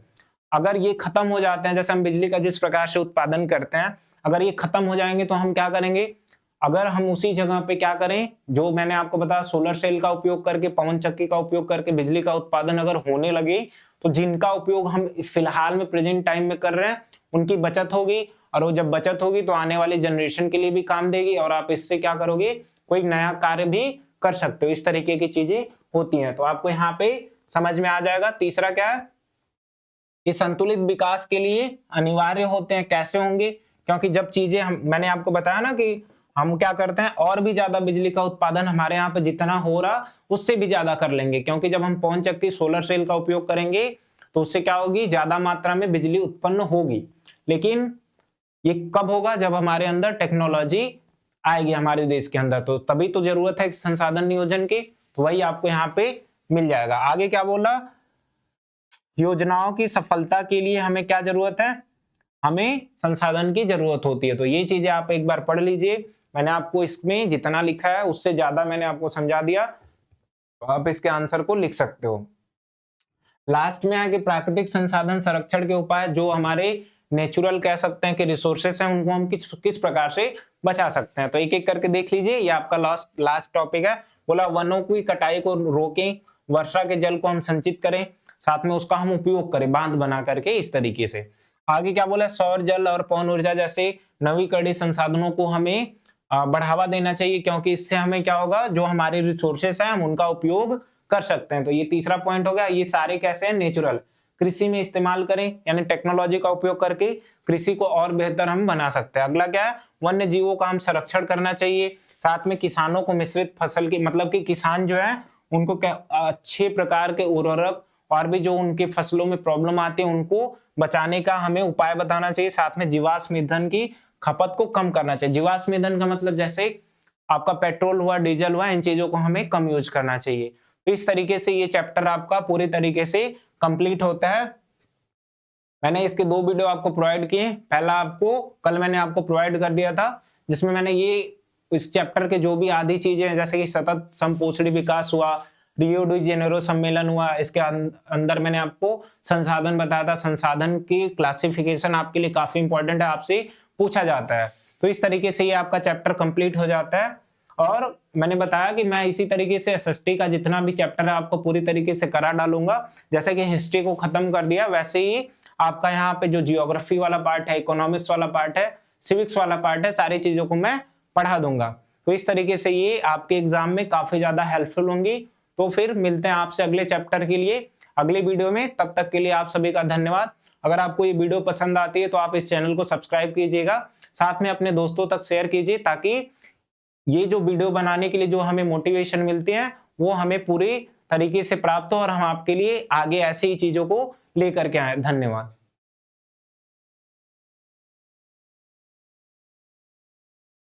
अगर ये खत्म हो जाते हैं, जैसे हम बिजली का जिस प्रकार से उत्पादन करते हैं, अगर ये खत्म हो जाएंगे तो हम क्या करेंगे, अगर हम उसी जगह पे क्या करें, जो मैंने आपको बताया सोलर सेल का उपयोग करके, पवन चक्की का उपयोग करके बिजली का उत्पादन अगर होने लगे, तो जिनका उपयोग हम फिलहाल में प्रेजेंट टाइम में कर रहे हैं उनकी बचत होगी, और वो जब बचत होगी तो आने वाली जनरेशन के लिए भी काम देगी, और आप इससे क्या करोगे, कोई नया कार्य भी कर सकते हो। इस तरीके की चीजें होती हैं, तो आपको यहाँ पे समझ में आ जाएगा। तीसरा क्या है, कि संतुलित विकास के लिए अनिवार्य होते हैं। कैसे होंगे, क्योंकि जब चीजें मैंने आपको बताया ना कि हम क्या करते हैं, और भी ज्यादा बिजली का उत्पादन हमारे यहाँ पे जितना हो रहा उससे भी ज्यादा कर लेंगे, क्योंकि जब हम पवन चक्की सोलर सेल का उपयोग करेंगे तो उससे क्या होगी, ज्यादा मात्रा में बिजली उत्पन्न होगी। लेकिन ये कब होगा, जब हमारे अंदर टेक्नोलॉजी आएगी हमारे देश के अंदर, तो तभी तो जरूरत है संसाधन नियोजन की। तो वही आपको यहाँ पे मिल जाएगा। आगे क्या बोला, योजनाओं की सफलता के लिए हमें क्या जरूरत है, हमें संसाधन की जरूरत होती है। तो ये चीजें आप एक बार पढ़ लीजिए। मैंने आपको इसमें जितना लिखा है उससे ज्यादा मैंने आपको समझा दिया, तो आप इसके आंसर को लिख सकते हो। लास्ट में आके प्राकृतिक संसाधन संरक्षण के उपाय, जो हमारे नेचुरल कह सकते हैं कि रिसोर्सेस हैं, उनको हम किस प्रकार से बचा सकते हैं। तो एक एक करके देख लीजिए। ये आपका लास्ट टॉपिक है। बोला वनों की कटाई को रोकें, वर्षा के जल को हम संचित करें, साथ में उसका हम उपयोग करें बांध बना करके, इस तरीके से। आगे क्या बोला, सौर जल और पवन ऊर्जा जैसे नवीकरणीय संसाधनों को हमें बढ़ावा देना चाहिए, क्योंकि इससे हमें क्या होगा, जो हमारे रिसोर्सेस हैं हम उनका उपयोग कर सकते हैं। तो ये तीसरा पॉइंट हो गया। ये सारे कैसे हैं, नेचुरल। कृषि में इस्तेमाल करें, यानी टेक्नोलॉजी का उपयोग करके कृषि को और बेहतर हम बना सकते हैं। अगला क्या है, वन्य जीवों का हम संरक्षण करना चाहिए। साथ में किसानों को मिश्रित फसल की, मतलब कि किसान जो है उनको क्या अच्छे प्रकार के उर्वरक और भी जो उनके फसलों में प्रॉब्लम आती है उनको बचाने का हमें उपाय बताना चाहिए। साथ में जीवाश्म ईंधन की खपत को कम करना चाहिए। जीवाश्म ईंधन का मतलब जैसे आपका पेट्रोल हुआ, डीजल हुआ, इन चीजों को हमें कम यूज करना चाहिए। तो इस तरीके से ये चैप्टर आपका पूरी तरीके से कंप्लीट होता है। मैंने इसके 2 वीडियो आपको प्रोवाइड किए। पहला आपको कल मैंने आपको प्रोवाइड कर दिया था, जिसमें मैंने ये इस चैप्टर के जो भी आधी चीजें हैं, जैसे कि सतत समपोषणी विकास हुआ, रियो डी जेनेरो सम्मेलन हुआ, इसके अंदर मैंने आपको संसाधन बताया था। संसाधन की क्लासिफिकेशन आपके लिए काफी इंपॉर्टेंट है, आपसे पूछा जाता है। तो इस तरीके से ये आपका चैप्टर कंप्लीट हो जाता है। और मैंने बताया कि मैं इसी तरीके से एसएसटी का जितना भी चैप्टर है आपको पूरी तरीके से करा डालूंगा। जैसे कि हिस्ट्री को खत्म कर दिया, वैसे ही आपका यहाँ पे जो जियोग्राफी वाला पार्ट है, इकोनॉमिक्स वाला पार्ट है, सिविक्स वाला पार्ट है, सारी चीजों को मैं पढ़ा दूंगा। तो इस तरीके से ये आपके एग्जाम में काफी ज्यादा हेल्पफुल होंगी। तो फिर मिलते हैं आपसे अगले चैप्टर के लिए अगले वीडियो में। तब तक के लिए आप सभी का धन्यवाद। अगर आपको ये वीडियो पसंद आती है तो आप इस चैनल को सब्सक्राइब कीजिएगा, साथ में अपने दोस्तों तक शेयर कीजिए, ताकि ये जो वीडियो बनाने के लिए जो हमें मोटिवेशन मिलती है वो हमें पूरी तरीके से प्राप्त हो और हम आपके लिए आगे ऐसी ही चीजों को लेकर के आए। धन्यवाद।